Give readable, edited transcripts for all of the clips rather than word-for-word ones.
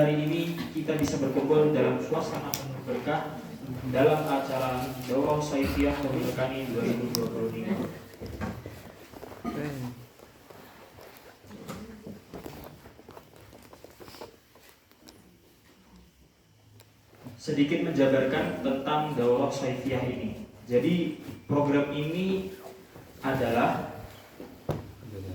Hari ini kita bisa berkumpul dalam suasana penuh berkah dalam acara Daurah Saifiyah Milkani 2025. Sedikit menjabarkan tentang Daurah Saifiyah ini. Jadi program ini adalah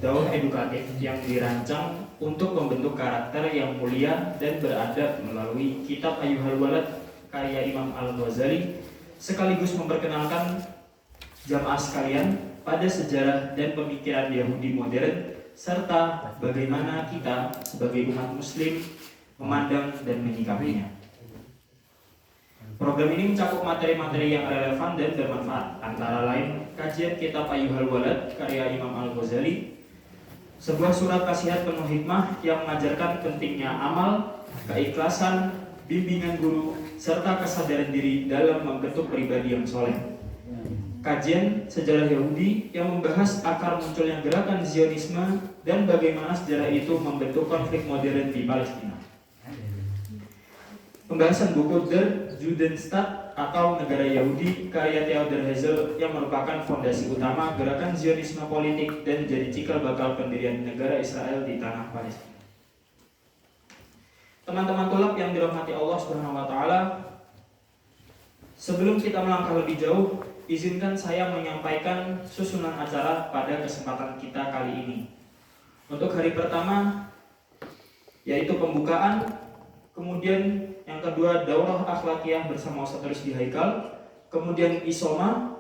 daurah edukatif yang dirancang untuk membentuk karakter yang mulia dan beradab melalui kitab Ayyuhal Walad karya Imam Al-Ghazali, sekaligus memperkenalkan jamaah sekalian pada sejarah dan pemikiran Yahudi modern serta bagaimana kita sebagai umat muslim memandang dan menyikapinya. Program ini mencakup materi-materi yang relevan dan bermanfaat, antara lain kajian kitab Ayyuhal Walad karya Imam Al-Ghazali, sebuah surat nasihat penuh hikmah yang mengajarkan pentingnya amal, keikhlasan, bimbingan guru, serta kesadaran diri dalam membentuk pribadi yang soleh. Kajian sejarah Yahudi yang membahas akar munculnya gerakan Zionisme dan bagaimana sejarah itu membentuk konflik modern di Palestina. Pembahasan buku Der Judenstaat atau Negara Yahudi karya Theodor Herzl yang merupakan fondasi utama gerakan Zionisme politik dan jadi cikal bakal pendirian negara Israel di tanah Palestina. Teman-teman tulab yang dirahmati Allah Subhanahu wa taala, sebelum kita melangkah lebih jauh, izinkan saya menyampaikan susunan acara pada kesempatan kita kali ini. Untuk hari pertama yaitu pembukaan, kemudian yang kedua daurah akhlakiyah bersama Ustadz Rusdi Haikal, kemudian isoma,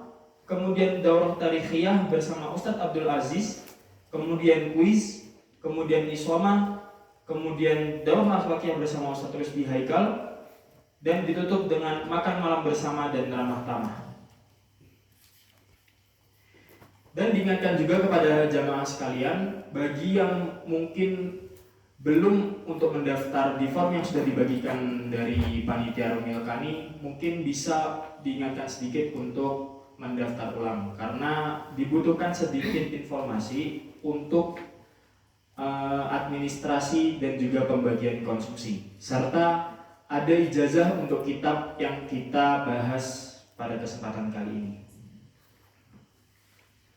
kemudian daurah tarikhiyah bersama Ustadz Abdul Aziz, kemudian kuis, kemudian isoma, kemudian daurah akhlakiyah bersama Ustadz Rusdi Haikal, dan ditutup dengan makan malam bersama dan ramah tamah. Dan diingatkan juga kepada jamaah sekalian, bagi yang mungkin belum untuk mendaftar di form yang sudah dibagikan dari panitia Milkani, mungkin bisa diingatkan sedikit untuk mendaftar ulang karena dibutuhkan sedikit informasi untuk administrasi dan juga pembagian konsumsi, serta ada ijazah untuk kitab yang kita bahas pada kesempatan kali ini.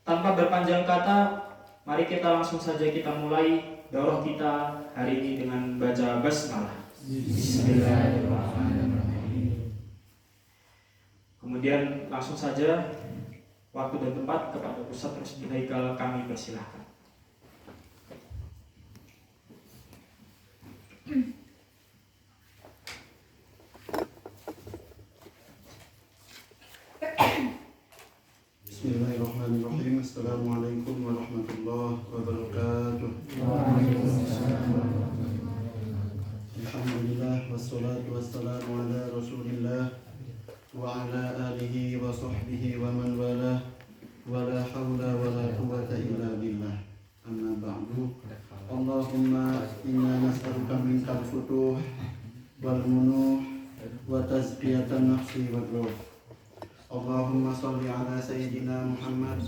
Tanpa berpanjang kata, mari kita langsung saja kita mulai daurah kita hari ini dengan baca basmalah. Bismillahirrahmanirrahim. Kemudian langsung saja waktu dan tempat kepada Ustadz Rusdi Haikal kami persilahkan. Bismillahirrahmanirrahim. Assalamualaikum warahmatullahi wabarakatuh. Alhamdulillah wassalatu wassalamu ala Rasulillah wa ala alihi wa sahbihi wa man walah wa la hawla wa la quwwata illa billah. Amma ba'du. Allahumma inna nas'aluka minkal futuh wal munuh wa tazkiyatan nafsi wal ruh. Allahumma salli ala Sayyidina Muhammad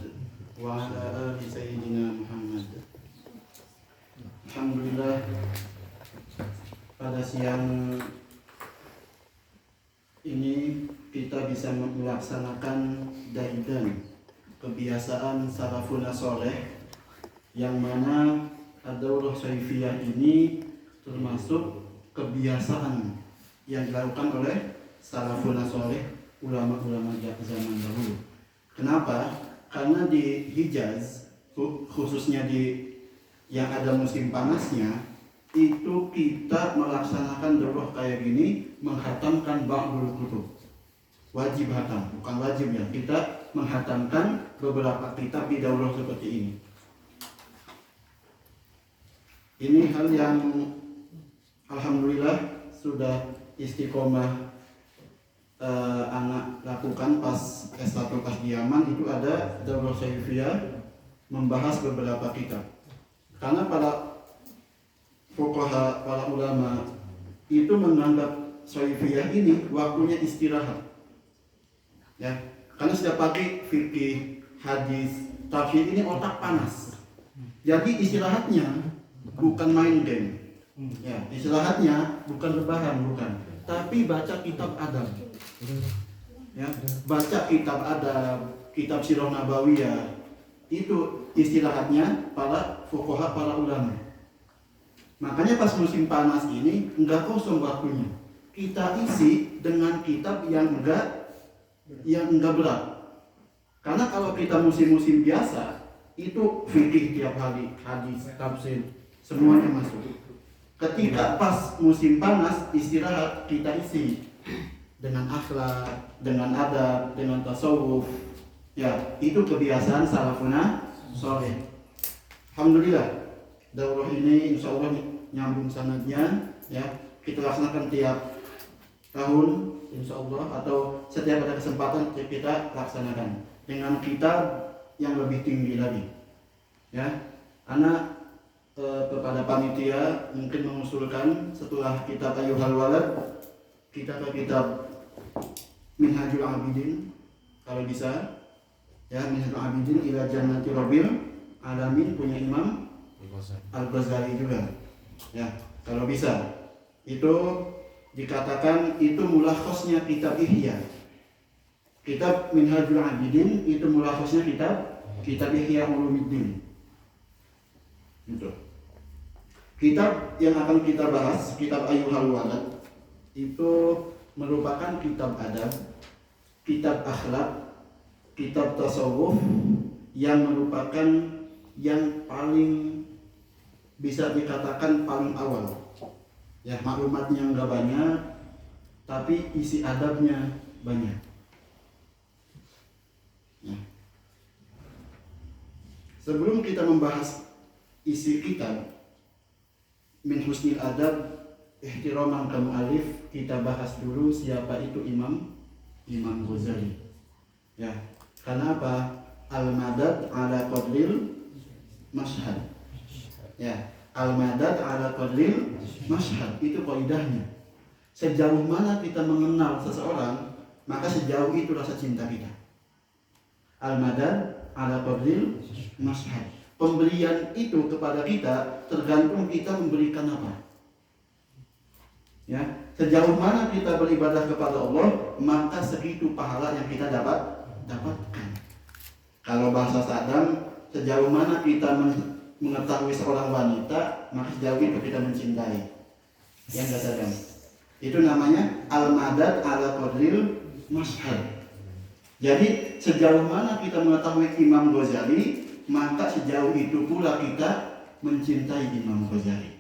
wa ala ali Sayyidina Muhammad. Alhamdulillah, pada siang ini kita bisa melaksanakan daidan, kebiasaan salafun saleh, yang mana ad-daurah saifiyah ini termasuk kebiasaan yang dilakukan oleh salafun saleh, ulama-ulama zaman dahulu. Kenapa? Karena di Hijaz, khususnya di yang ada musim panasnya, itu kita melaksanakan daurah kayak gini, menghatamkan ba'dul kutub. Wajib hatam, bukan wajib ya. Kita menghatamkan beberapa kitab di daurah seperti ini. Ini hal yang alhamdulillah sudah istiqomah anak lakukan pas S1 pas di Yaman. Itu ada daurah saifiyah membahas beberapa kitab. Karena para fuqaha, para ulama itu menganggap saifiyah ini waktunya istirahat. Ya, karena setiap pagi fikih, hadis, tafsir ini otak panas. Jadi istirahatnya bukan main game. Ya, istilahnya bukan lebaran, bukan. Tapi baca kitab adab. Ya, baca kitab adab, kitab Sirah Nabawiyah. Itu istilahnya para fuqaha, para ulama. Makanya pas musim panas ini enggak kosong waktunya. Kita isi dengan kitab yang enggak berat. Karena kalau kita musim-musim biasa, itu fikih tiap hari, hadis, tafsir, semuanya masuk. Ketika pas musim panas istirahat, kita isi dengan akhlak, dengan adab, dengan tasawuf. Ya, itu kebiasaan salafuna soleh. Alhamdulillah, daurah ini insya Allah nyambung sanadnya. Ya, kita laksanakan tiap tahun insya Allah, atau setiap ada kesempatan kita laksanakan dengan kitab yang lebih tinggi lagi. Ya, anak kepada panitia mungkin mengusulkan setelah kitab Ayyuhal Walad, kita ke kitab Minhajul Abidin kalau bisa. Ya, Minhajul Abidin ila Jannati Rabbil Alamin punya Imam Al-Ghazali juga. Ya, kalau bisa. Itu dikatakan itu mulakhosnya kitab Ihya. Kitab Minhajul Abidin itu mulakhosnya kitab Ihya Ulumuddin. Itu. Kitab yang akan kita bahas, kitab Ayyuhal Walad, itu merupakan kitab adab, kitab akhlak, kitab tasawuf yang merupakan yang paling bisa dikatakan paling awal. Ya, maklumatnya enggak banyak, tapi isi adabnya banyak. Ya. Sebelum kita membahas isi kitab Min Husnil Adab Ihtiraman ke Mu'alif, kita bahas dulu siapa itu Imam Ghazali. Ya, kenapa? Al-madad ala qadril mashhad. Ya, al-madad ala qadril mashhad, itu kaidahnya. Sejauh mana kita mengenal seseorang, maka sejauh itu rasa cinta kita. Al-madad ala qadril mashhad. Pemberian itu kepada kita tergantung kita memberikan apa. Ya, sejauh mana kita beribadah kepada Allah, maka segitu pahala yang kita dapatkan. Kalau bahasa Saddam, sejauh mana kita mengetahui seorang wanita, maka sejauh itu kita mencintai. Ya, enggak Saddam. Itu namanya al-madad ala qadril mashhad. Jadi sejauh mana kita mengetahui Imam Ghazali, maka sejauh itu pula kita mencintai Imam Ghazali.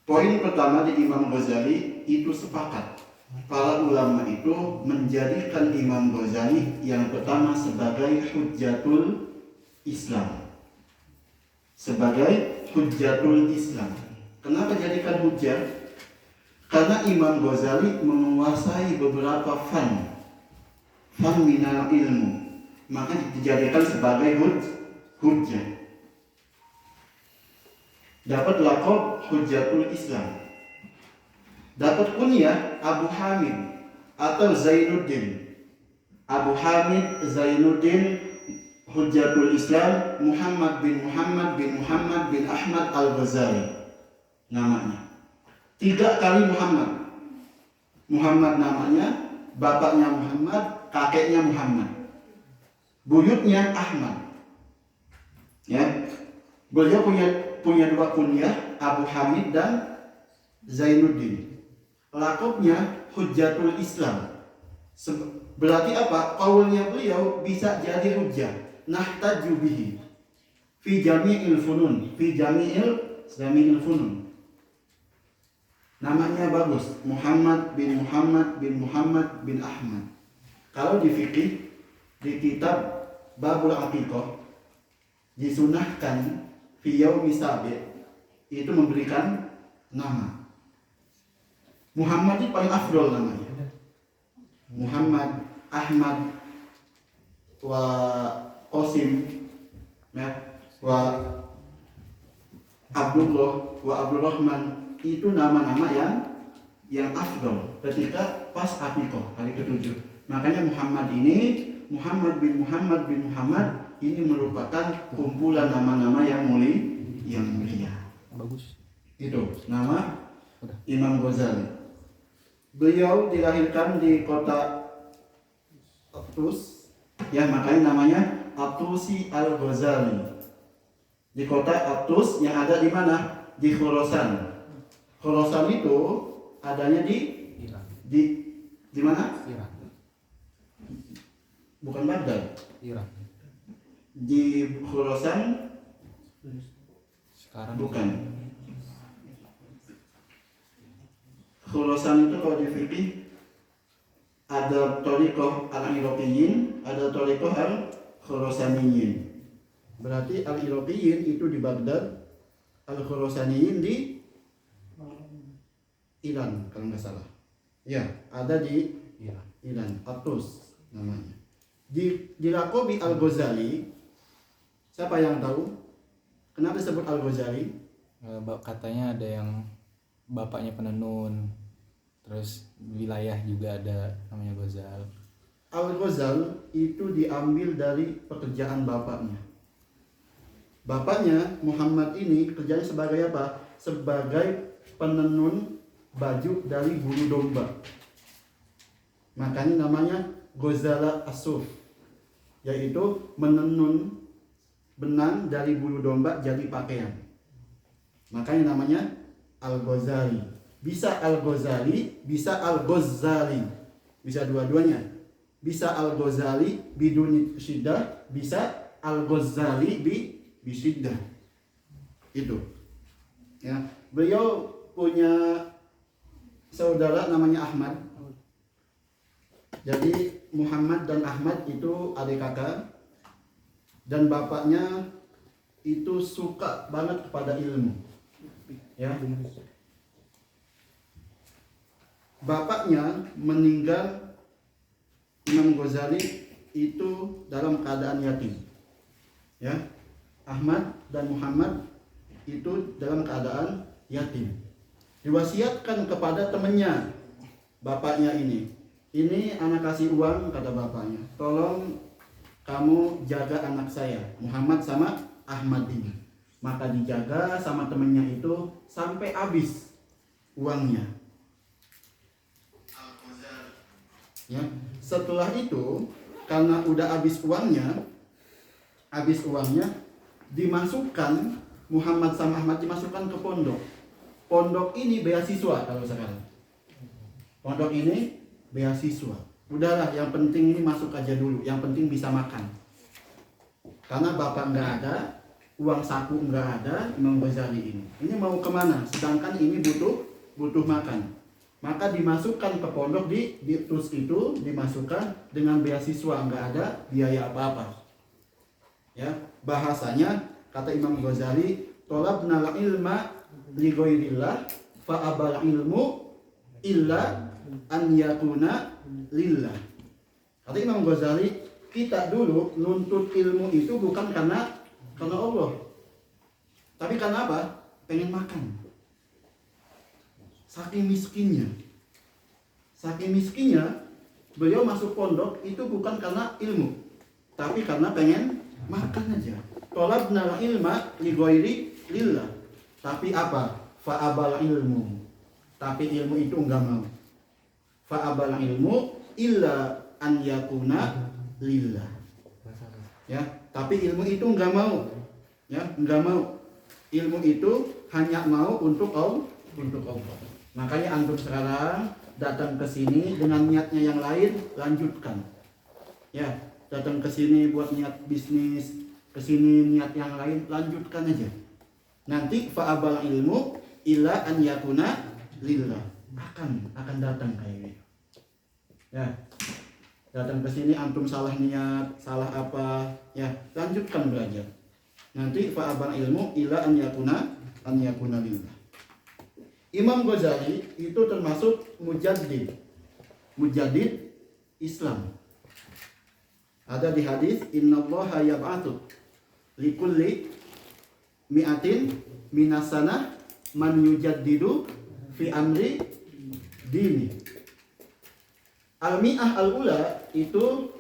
Poin pertama di Imam Ghazali itu sepakat. Para ulama itu menjadikan Imam Ghazali yang pertama sebagai hujjatul Islam. Sebagai hujjatul Islam. Kenapa jadikan hujjah? Karena Imam Ghazali menguasai beberapa fan minal ilmu, maka dijadikan sebagai hujjah. Dapat laqab Hujjatul Islam. Dapat kunyah Abu Hamid atau Zainuddin. Abu Hamid Zainuddin Hujjatul Islam Muhammad bin Ahmad Al-Ghazali namanya. 3 kali Muhammad namanya, bapaknya Muhammad, kakeknya Muhammad, buyutnya Ahmad. Ya, beliau punya 2 kunyah, Abu Hamid dan Zainuddin. Laqabnya Hujjatul Islam. Berarti apa? Qaulnya beliau bisa jadi hujjah. Nahtaju bihi fi jami'il funun. Namanya bagus, Muhammad bin Ahmad. Kalau di fikih, di kitab Babul Aqiqah disunahkan fi yaumi sabi' itu memberikan nama. Muhammad itu paling afdol namanya. Muhammad, Ahmad, wa Qasim, ya, wa Abdullah, wa Abdurrahman, itu nama-nama yang afdol ketika pas Aqiqah hari ke-7. Makanya Muhammad ini Muhammad bin Muhammad ini merupakan kumpulan nama-nama yang mulia. Bagus. Itu nama Imam Ghazali. Beliau dilahirkan di kota Abtus, ya makanya namanya Abtusi Al-Ghazali. Di kota Abtus yang ada di mana? Di Khorasan. Khorasan itu adanya di Iran. di mana? Iran. Bukan Baghdad. Iran. Di Khorasan Sekarang bukan. Khorasan itu kalau di fikih ada Thariqah al-Iraqiyyin, ada Thariqah al-Khorasaniyin. Berarti al-Iraqiyyin itu di Baghdad, al-Khorasaniyin di Iran kalau nggak salah. Ya, ada di Iran, Atus namanya. Dilakobi Al-Ghazali. Siapa yang tahu? Kenapa disebut Al-Ghazali? katanya ada yang bapaknya penenun, terus wilayah juga ada namanya Ghazal. Al-Ghazal itu diambil dari pekerjaan bapaknya. Bapaknya Muhammad ini kerjanya sebagai apa? Sebagai penenun baju dari bulu domba. Makanya namanya Ghazala Asuf, yaitu menenun benang dari bulu domba jadi pakaian. Makanya namanya Al-Ghazali. Bisa Al-Ghazali, bisa Al-Ghazali. Bisa dua-duanya. Bisa Al-Ghazali biduni syiddah, bisa Al-Ghazali bisyiddah. Itu. Ya, beliau punya saudara namanya Ahmad. Jadi Muhammad dan Ahmad itu adik kakak, dan bapaknya itu suka banget kepada ilmu. Ya. Bapaknya meninggal, Imam Ghazali itu dalam keadaan yatim. Ya. Ahmad dan Muhammad itu dalam keadaan yatim. Diwasiatkan kepada temannya bapaknya ini. Ini anak kasih uang, kata bapaknya. Tolong kamu jaga anak saya, Muhammad sama Ahmad ini. Maka dijaga sama temannya itu sampai habis uangnya. Ya, setelah itu karena udah habis uangnya, dimasukkan Muhammad sama Ahmad dimasukkan ke pondok. Pondok ini beasiswa kalau sekarang. Pondok ini beasiswa. Udahlah, yang penting ini masuk aja dulu. Yang penting bisa makan. Karena bapak nggak ada, uang saku nggak ada, Imam Ghazali ini. Ini mau kemana? Sedangkan ini butuh makan. Maka dimasukkan ke pondok di Tus itu dimasukkan dengan beasiswa, nggak ada biaya apa-apa. Ya, bahasanya kata Imam Ghazali, tolabna ilma li ghairillah fa abal ilmu illa an yakuna lillah. Kata Imam Ghazali, kita dulu nuntut ilmu itu bukan karena Allah, tapi karena apa? Pengen makan. Saking miskinnya beliau masuk pondok itu bukan karena ilmu, tapi karena pengen makan aja. Tolabna ilma li ghairi lillah. Tapi apa? Fa abal ilmu. Tapi ilmu itu enggak mau. Fa abal ilmu illa an yakuna lillah. Ya, tapi ilmu itu enggak mau. Ya, enggak mau. Ilmu itu hanya mau untuk Allah. Makanya antum sekarang datang ke sini dengan niatnya yang lain, lanjutkan. Ya, datang ke sini buat niat bisnis, ke sini niat yang lain, lanjutkan aja. Nanti fa'abal ilmu illa an yakuna lillah. Akan datang kayak gitu. Ya. Datang ke sini antum salah niat, salah apa, ya, lanjutkan belajar. Nanti fa'abal ilmu illa an yakuna lillah. Imam Ghazali itu termasuk mujaddid Islam. Ada di hadis innallaha yab'atsu likulli mi'atin minasana man yujaddidu fi amri dini. Al-mi'ah al-ula itu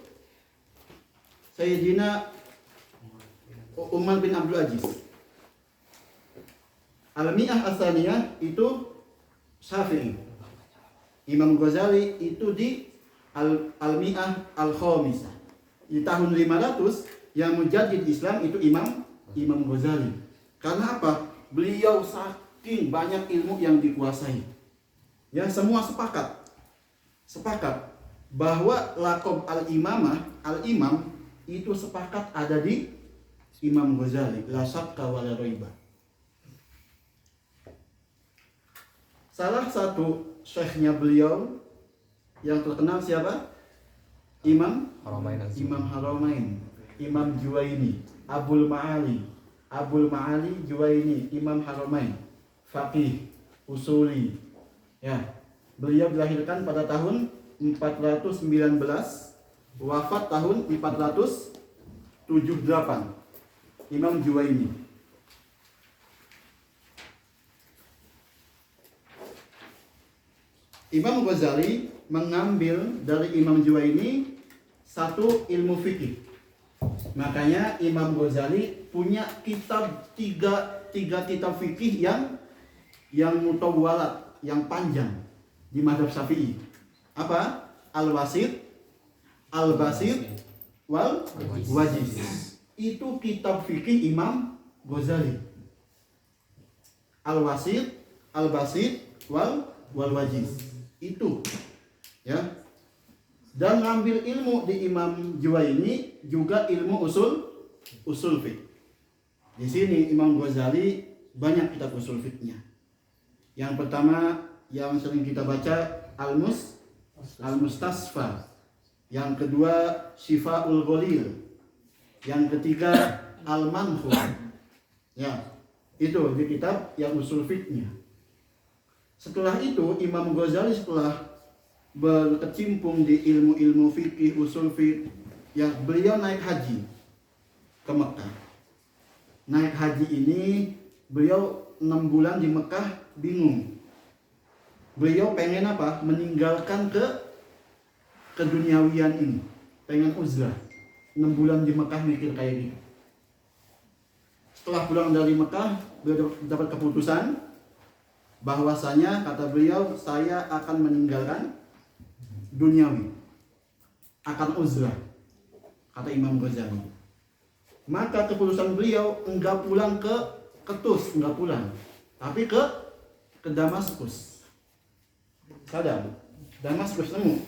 Sayyidina Umar bin Abdul Aziz. Al-Mi'ah As-Saniyah itu Syafi'i. Imam Ghazali itu di Al-Mi'ah Al-Khamisah. Di tahun 500 yang mujaddid Islam itu Imam Ghazali. Karena apa? Beliau saking banyak ilmu yang dikuasai. Ya, semua sepakat bahwa laqab al-imamah, al-imam itu sepakat ada di Imam Ghazali, la syakka wa la raiba. Salah satu syekhnya beliau yang terkenal siapa? Imam Haramain, Imam Juwaini, Abul Ma'ali Juwaini, Imam Haramain, faqih, usuli. Ya, beliau dilahirkan pada tahun 419, wafat tahun 478. Imam Juwaini. Imam Ghazali mengambil dari Imam Juwaini satu ilmu fikih. Makanya Imam Ghazali punya kitab tiga kitab fikih yang mutawwalat, yang panjang di mazhab Syafi'i. Apa? Al-Wasit, Al-Basit, wal Wajiz. Itu kitab fikih Imam Ghazali. Al-Wasit, Al-Basit, wal Wajiz. Itu ya. Dan ngambil ilmu di Imam Juwaini juga ilmu usul fiqh. Di sini Imam Ghazali banyak kitab usul fiqhnya. Yang pertama yang sering kita baca Al-Mustasfa. Yang kedua Syifaul Ghalil. Yang ketiga Al-Manhur. Ya, itu di kitab yang usul fiqhnya. Setelah itu Imam Ghazali setelah berkecimpung di ilmu-ilmu fikih, usul fikih, ya beliau naik haji ke Mekah. Naik haji ini beliau 6 bulan di Mekah bingung. Beliau pengen apa? Meninggalkan ke duniawian ini. Pengen uzlah. 6 bulan di Mekah mikir kayak gitu. Setelah pulang dari Mekah, beliau dapat keputusan bahwasanya kata beliau, saya akan meninggalkan duniawi, akan uzlah, kata Imam Ghazali. Maka keputusan beliau enggak pulang ke Tus, enggak pulang, tapi ke Damaskus. Sadar, Damaskus nemu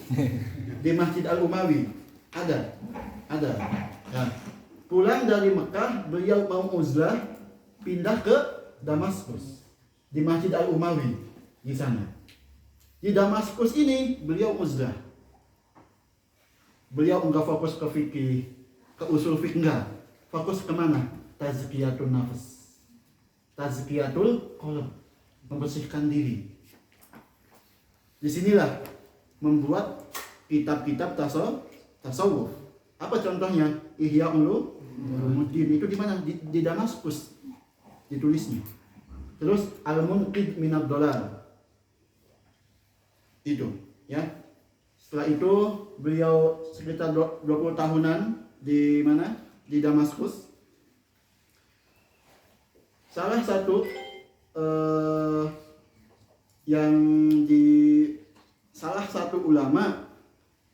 di Masjid Al-Umawi ada. Ya. Pulang dari Mekah, beliau mau uzlah, pindah ke Damaskus. Di Masjid Al-Umawi di sana. Di Damaskus ini beliau uzlah. Beliau enggak fokus ke fikih, ke usul fikih enggak. Fokus ke mana? Tazkiyatun nafs. Tazkiyatul qalb, membersihkan diri. Disinilah membuat kitab-kitab tasawuf. Apa contohnya? Ihya Ulumuddin itu di mana? Di Damaskus ditulisnya. Terus Al-Munqidh minad Dhalal. Itu, ya. Setelah itu beliau sekitar 20 tahunan di mana? Di Damaskus. Salah satu salah satu ulama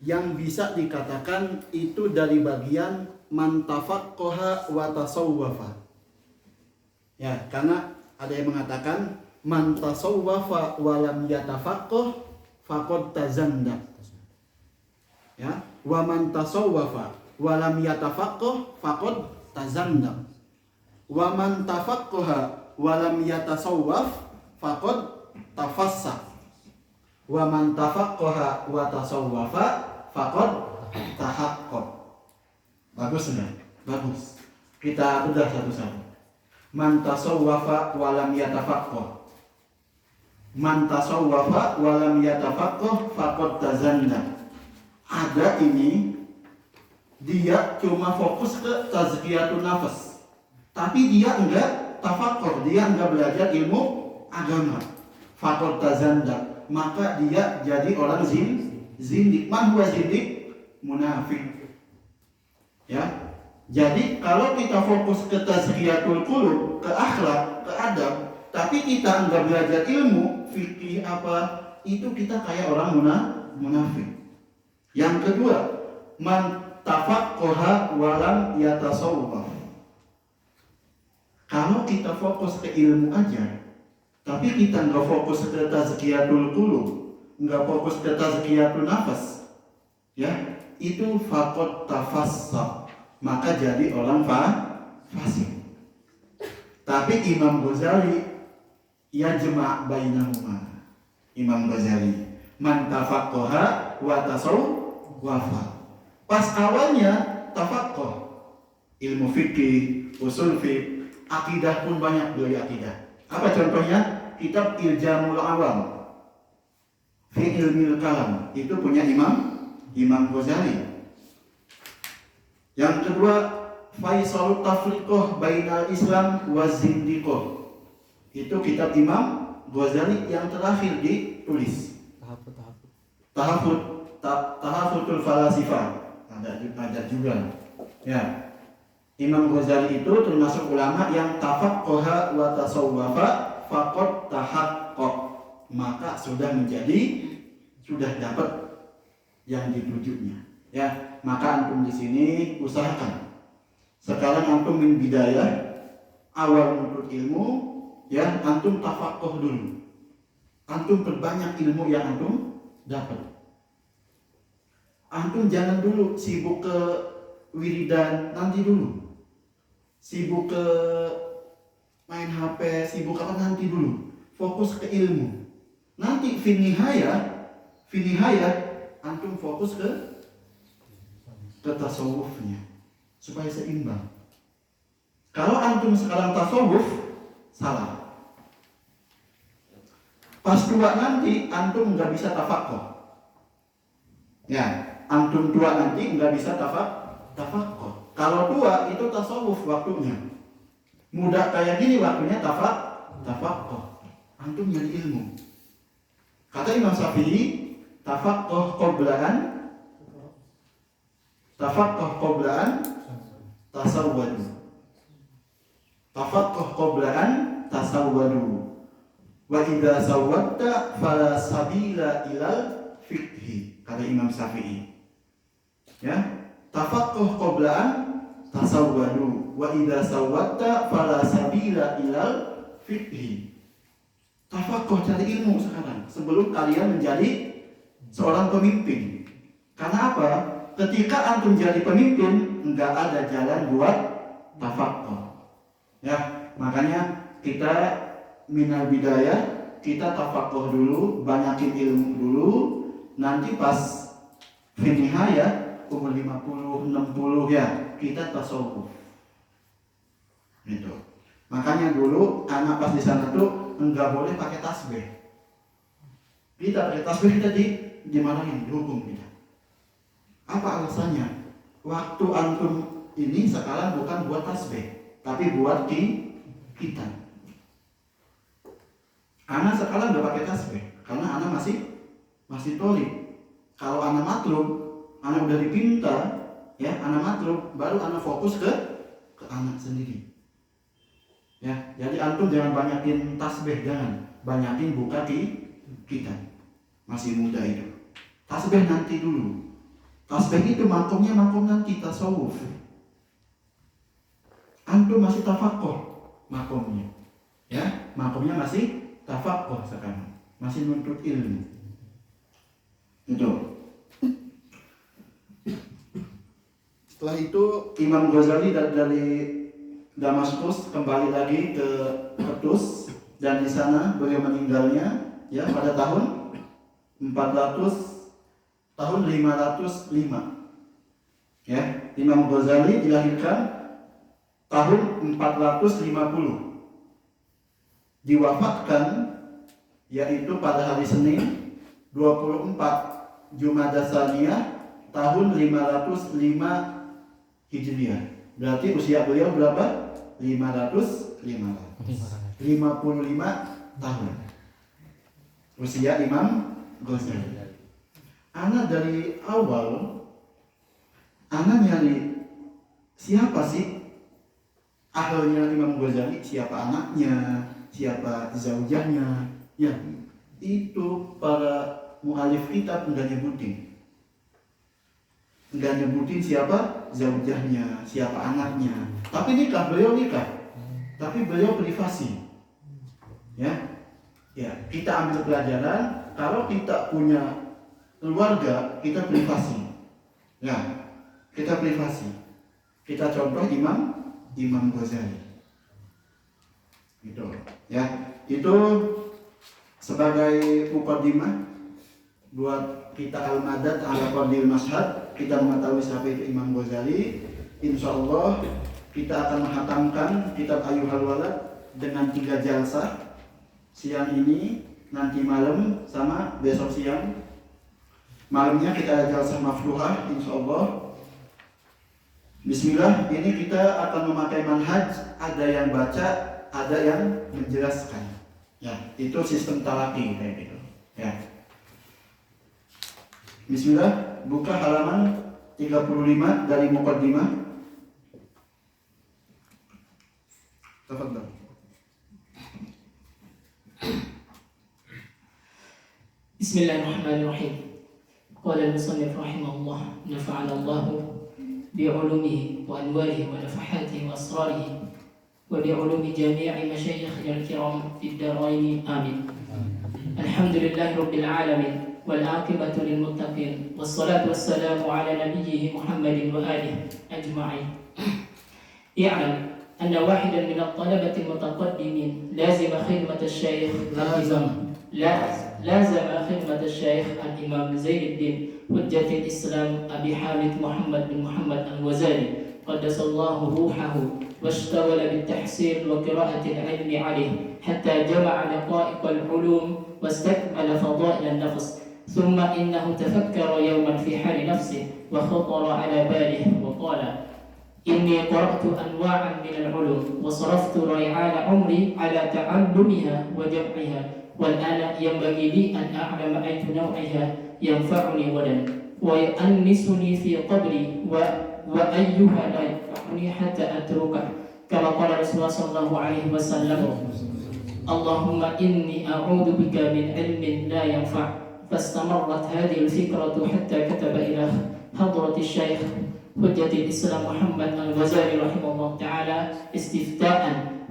yang bisa dikatakan itu dari bagian man tafaqqaha wa tasawwafa. Ya, karena ada yang mengatakan man tasawwafa wa lam yatafaqqah faqad tazandaq. Ya, wa man tasawwafa wa lam yatafaqqah faqad tazandaq. Wa man tafaqqaha wa lam yatasawwaf faqad tafassaq. Wa man tafaqqaha wa tasawwafa faqad tahaqqaq. Bagus enggak? Bagus. Kita bedah satu-satu. Man tasawwafa wa lam yatafaqqah. Man tasawwafa wa lam yatafaqqah faqad tazanna. Ada ini dia cuma fokus ke tazkiyatun nafs. Tapi dia enggak tafaqqah, dia enggak belajar ilmu agama. Faqad tazanna, maka dia jadi orang zindik. Man huwa zindik? Munafik. Ya. Jadi kalau kita fokus ke tazkiyatul qulub, ke akhlak, ke adab, tapi kita enggak belajar ilmu fikih apa, itu kita kayak orang munafik. Yang kedua, man tafaqqaha wa lam yatasawwaf. Kalau kita fokus ke ilmu aja, tapi kita enggak fokus ke tazkiyatul qulub, enggak fokus ke tazkiyatul nafas, ya, itu faqad tafassaq, maka jadi orang fasik. Tapi Imam Ghazali ya jema' bainahuma. Imam Ghazali man tafaqqaha wa tasawwafa. Pas awalnya tafaqqah, ilmu fikih, usul fiqh, akidah pun banyak beliau akidah. Apa contohnya? Kitab Iljamul Awam fi ilmil kalam, itu punya Imam Ghazali. Yang kedua, Faisalut Tafriqah Bainal Islam wa Zindiqah, itu kitab Imam Ghazali yang terakhir ditulis. Tahafutul Falasifah ada juga. Ya, Imam Ghazali itu termasuk ulama yang tafaqqaha wa tasawwafa faqad tahaqqaq, maka sudah dapat yang ditujunya. Ya, maka antum di sini usahakan. Sekarang antum min bidayah, awal menuntut ilmu, ya antum tafaqqah dulu. Antum perbanyak ilmu yang antum dapat. Antum jangan dulu sibuk ke wiridan, nanti dulu. Sibuk ke main HP, sibuk apa nanti dulu. Fokus ke ilmu. Nanti finihaya antum fokus ke tasawufnya supaya seimbang. Kalau antum sekarang tasawuf salah, pas tua nanti antum nggak bisa tafaqqah. Ya, antum tua nanti nggak bisa tafaqqah. Kalau tua itu tasawuf waktunya. Muda kayak gini waktunya tafaqqah. Antum nyari ilmu. Kata Imam Syafi'i, tafaqqah qoblaan tasawwadu. Tafaqqah qoblaan tasawwadu. Wa idza sawwadta fala sabila ilal fiqhi, kata Imam Syafi'i. Ya, tafaqqah qoblaan tasawwadu. Wa idza sawwadta fala sabila ilal fiqhi. Tafaqqah, cari ilmu sekarang sebelum kalian menjadi seorang pemimpin. Karena apa? Ketika antum jadi pemimpin, enggak ada jalan buat tafaqqah. Ya, makanya kita minal bidayah, kita tafaqqah dulu, banyakin ilmu dulu. Nanti pas finihaya umur 50, 60 ya, kita tasawuf. Gitu. Makanya dulu anak pas di sana tuh enggak boleh pakai tasbih. Kita pakai tasbih kita dimarahin, dihukum kita. Apa alasannya? Waktu antum ini sekarang bukan buat tasbih, tapi buat kita. Anak sekarang udah pakai tasbih, karena anak masih tolik. Kalau anak matlub, anak udah dipinta, ya anak matlub, baru anak fokus ke anak sendiri. Ya, jadi antum jangan banyakin tasbih, jangan banyakin buka kita. Masih muda itu. Tasbih nanti dulu. Tasbih itu makomnya makom nanti tasawuf. Antum masih tafaqqah makomnya. Ya, makomnya masih tafaqqah sekarang. Masih menuntut ilmu. Itu. Setelah itu Imam Ghazali dari Damaskus kembali lagi ke Tus, dan di sana beliau meninggalnya ya pada tahun 505. Ya, Imam Ghazali dilahirkan tahun 450. Diwafatkan yaitu pada hari Senin 24 Jumada Tsaniyah tahun 505 Hijriah. Berarti usia beliau berapa? 55 tahun. Usia Imam Ghazali. Anak dari awal, anak nyari siapa sih ahlnya Imam Ghazali, siapa anaknya, siapa zaujahnya. Ya, itu para mu'alif kitab nggak nyebutin siapa zaujahnya, siapa anaknya. Tapi beliau nikah, tapi beliau privasi. Ya, kita ambil pelajaran. Kalau kita punya keluarga, kita privasi. Ya, kita privasi. Kita contoh Imam Ghazali. Gitu. Ya, itu sebagai muqaddimah buat kita al-madad ala qadil mashhad, kita mengetahui siapa itu Imam Ghazali. Insyaallah kita akan menghatamkan kitab Ayyuhal Walad dengan 3 jalsah, siang ini, nanti malam, sama besok siang. Malamnya kita ada jalsah mafruhah insyaallah. Bismillah, ini kita akan memakai manhaj, ada yang baca, ada yang menjelaskan. Ya, itu sistem talaqi kayak gitu. Ya. Bismillah, buka halaman 35 dari muqaddimah. Tafadhal. Bismillahirrahmanirrahim. Qala al-musannif rahimahullah, nafa'ana Allah بعلومه وأنواره ونفحاته وأسراره وبعلوم جميع مشايخنا الكرام في الدارين آمين. الحمد لله رب العالمين والعاقبة للمتقين والصلاة والسلام على نبيه محمد وآله أجمعين. اعلم أن واحدا من الطلبة المتقدمين لازم خدمة الشيخ لازم خدمة الشيخ الإمام زين الدين حجة الإسلام أبي حامد محمد بن محمد الغزالي قدس الله روحه، واشتغل بالتحصيل وقراءة العلم عليه حتى جمع دقائق العلوم واستكمل فضائل النفس. ثم إنه تفكر يوما في حال نفسه وخطر على باله وقال: إني قرأت أنواعا من العلوم وصرفت ريعان عمري على تعلمها وجمعها، والآن ينبغي لي أن أعلم أي نوعها ينفعني غدا ويؤنسني في قبري وأيها لا ينفعني حتى أتركه، كما قال رسول الله صلى الله عليه وسلم: اللهم إني أعوذ بك من علم لا ينفع. فاستمرت هذه الفكرة حتى كتب إلى حضرة الشيخ حجة الإسلام محمد الغزالي رحمه الله تعالى استفتاء،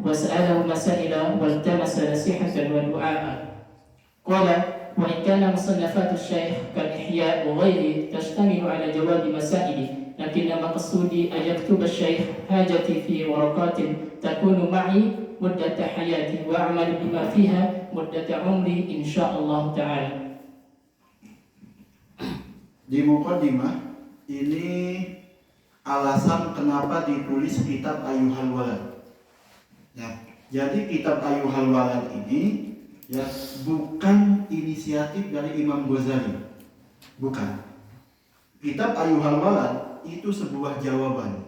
وسأله مسائل والتمس نصيحة ودعاء. قال: وإن كان مصنفات الشيخ كالإحياء وغيره تشتمل على جواب مسائلي، لكن مقصودي أن يكتب الشيخ حاجتي في ورقات تكون معي مدة حياتي وأعمل بما فيها مدة عمري إن شاء الله تعالى. Di muqaddimah ini alasan kenapa ditulis kitab Ayyuhal Walad. Ya, jadi kitab Ayyuhal Walad ini ya bukan inisiatif dari Imam Ghazali. Bukan. Kitab Ayyuhal Walad itu sebuah jawaban.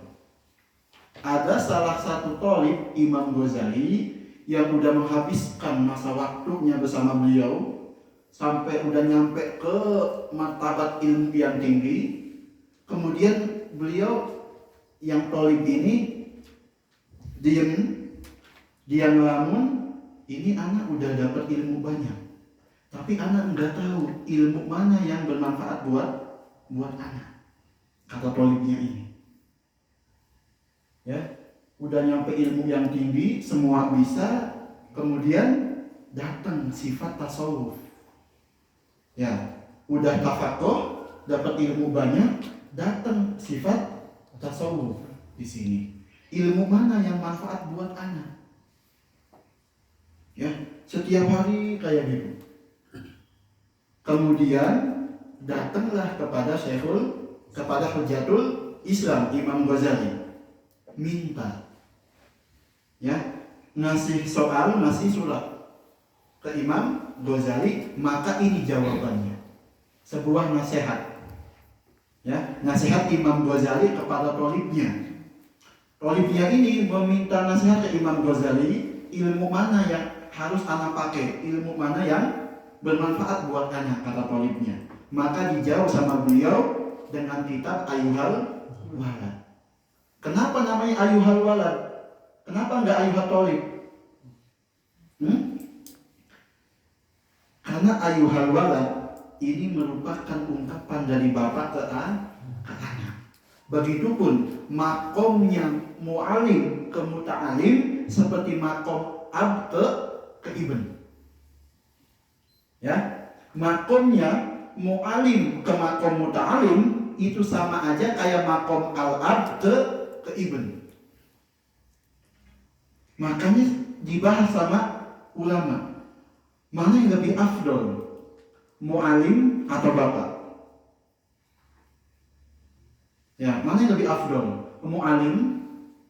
Ada salah satu thalib Imam Ghazali yang udah menghabiskan masa waktunya bersama beliau sampai udah nyampe ke martabat ilmu yang tinggi. Kemudian beliau yang thalib ini dia ngelamun, ini anak udah dapat ilmu banyak, tapi anak nggak tahu ilmu mana yang bermanfaat buat anak, kata thalibnya ini. Ya, udah nyampe ilmu yang tinggi, semua bisa, kemudian datang sifat tasawuf. Ya, udah tafakuh, dapat ilmu banyak, datang sifat tasawuf di sini. Ilmu mana yang manfaat buat anak? Ya, setiap hari kayak gitu. Kemudian datanglah kepada Hujatul Islam Imam Ghazali, minta, ya, ngasih soal, ngasih surat ke Imam Ghazali, maka ini jawabannya, sebuah nasihat, ya, nasihat Imam Ghazali kepada thalibnya. Thalibnya ini meminta nasihat ke Imam Ghazali, ilmu mana yang harus anak pakai, ilmu mana yang bermanfaat buat anak, kata thalibnya. Maka dijawab sama beliau dengan kitab Ayyuhal Walad. Kenapa namanya ayuhal walad? Kenapa enggak ayuhat tolib? Karena ayuhal walad ini merupakan ungkapan dari bapak ke anak. Begitupun makomnya mu'alim ke muta'alim seperti makom ab ke ibn. Ya, makomnya mu'alim ke makom muta'alim itu sama aja kayak makom al-ab ke ibn. Makanya dibahas sama ulama, mana yang lebih afdol, mu'alim atau bapak? Ya, mana yang lebih afdol, mu'alim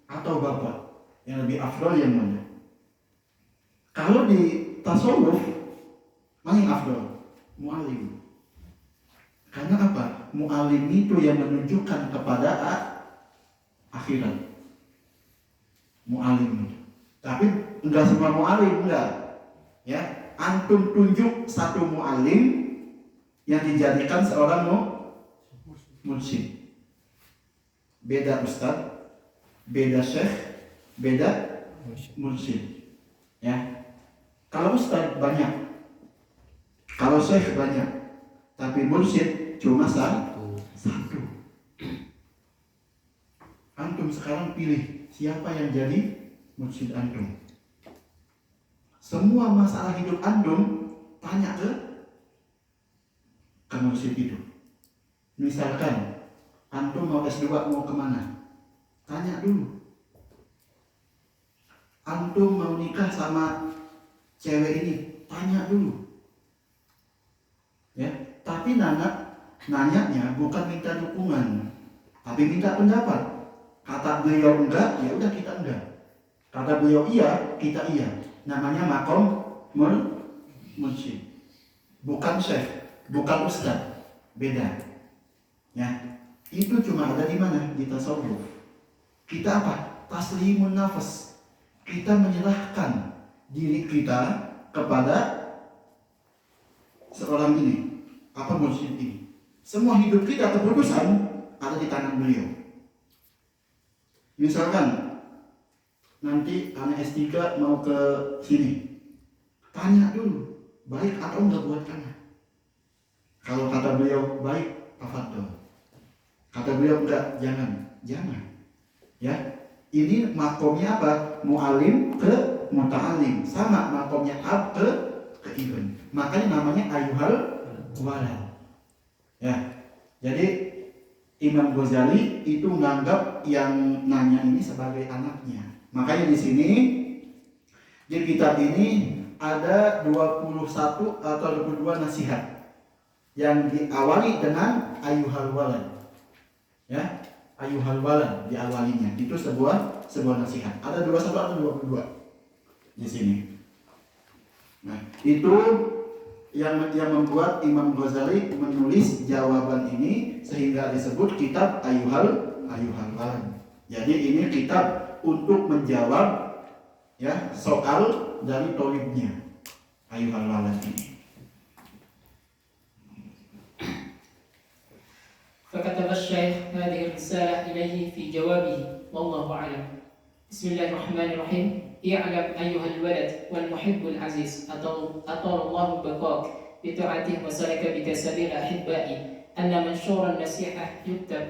atau bapak? Yang lebih afdol yang mana? Kalau di tasawuf, mana yang afdol? Mu'alim. Karena apa? Mu'alim itu yang menunjukkan kepada akhirat. Mu'alim. Tapi enggak semua mu'alim, enggak. Ya, antum tunjuk satu mu'alim yang dijadikan seorang mursyid. Beda ustaz, beda syekh, beda mursyid. Ya. Kalau ustaz banyak, kalau syekh banyak, tapi mursyid cuma satu. Antum sekarang pilih siapa yang jadi mursyid antum. Semua masalah hidup antum tanya ke mursyid itu. Misalkan antum mau S2 mau kemana? Tanya dulu. Antum mau nikah sama cewek ini? Tanya dulu. Ya, tapi nanyanya bukan minta dukungan, tapi minta pendapat. Kata beliau enggak, ya udah kita enggak. Kata beliau iya, kita iya. Namanya makom mursyid. Bukan syekh, bukan ustaz. Beda. Ya. Itu cuma ada di mana? Di tasawuf. Kita apa? Taslimun nafas. Kita menyerahkan diri kita kepada seorang ini, apa mursyid ini. Semua hidup kita keputusan ada di tangan beliau. Misalkan nanti anak S3 mau ke sini, tanya dulu, baik atau enggak buat anak. Kalau kata beliau baik, tafadhol. Kata beliau enggak, jangan. Ya, ini makomnya apa? Mu'alim ke muta'alim, sama makomnya ab ke ibn. Makanya namanya ayuhal walad. Ya, jadi Imam Ghazali itu menganggap yang nanya ini sebagai anaknya. Makanya di sini di kitab ini ada 21 atau 22 nasihat yang diawali dengan ayuhal walad. Ya, ayuhal walad diawalinya. Itu sebuah nasihat. Ada 21 atau 22 di sini. Nah, itu yang membuat Imam Ghazali menulis jawaban ini sehingga disebut kitab ayuhal walad. Jadi ini kitab untuk menjawab ya soal dari tolibnya ayuhal walad ini. فكتب الشيخ هذه الرسالة إليه في جوابه والله أعلم. بسم الله الرحمن الرحيم. اعلم أيها الولد والمحب العزيز أطال الله بقاك بطاعته وسلك بك سبيل أحبائي أن منشور النصيحة يكتب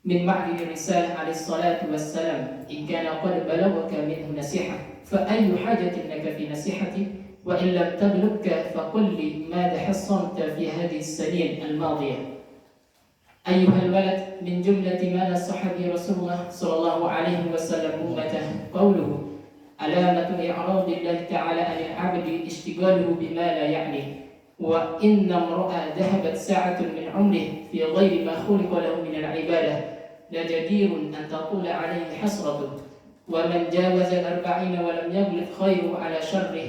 من معدن الرسالة عليه الصلاة والسلام إن كان قد بلغك منه نصيحة فأي حاجة لك في نصيحتي وإن لم تبلغك فقل لي ماذا حصلت في هذه السنين الماضية. أيها الولد من جملة ما نصح به رسول الله صلى الله عليه وسلم أمته قوله علامة إعراض الله تعالى عن العبد اشتغاله بما لا يعنيه وإن امرأ ذهبت ساعة من عمره في غير ما خلق له من العبادة لجدير أن تطول عليه حسرته ومن جاوز 40 ولم يبلغ خيره على شره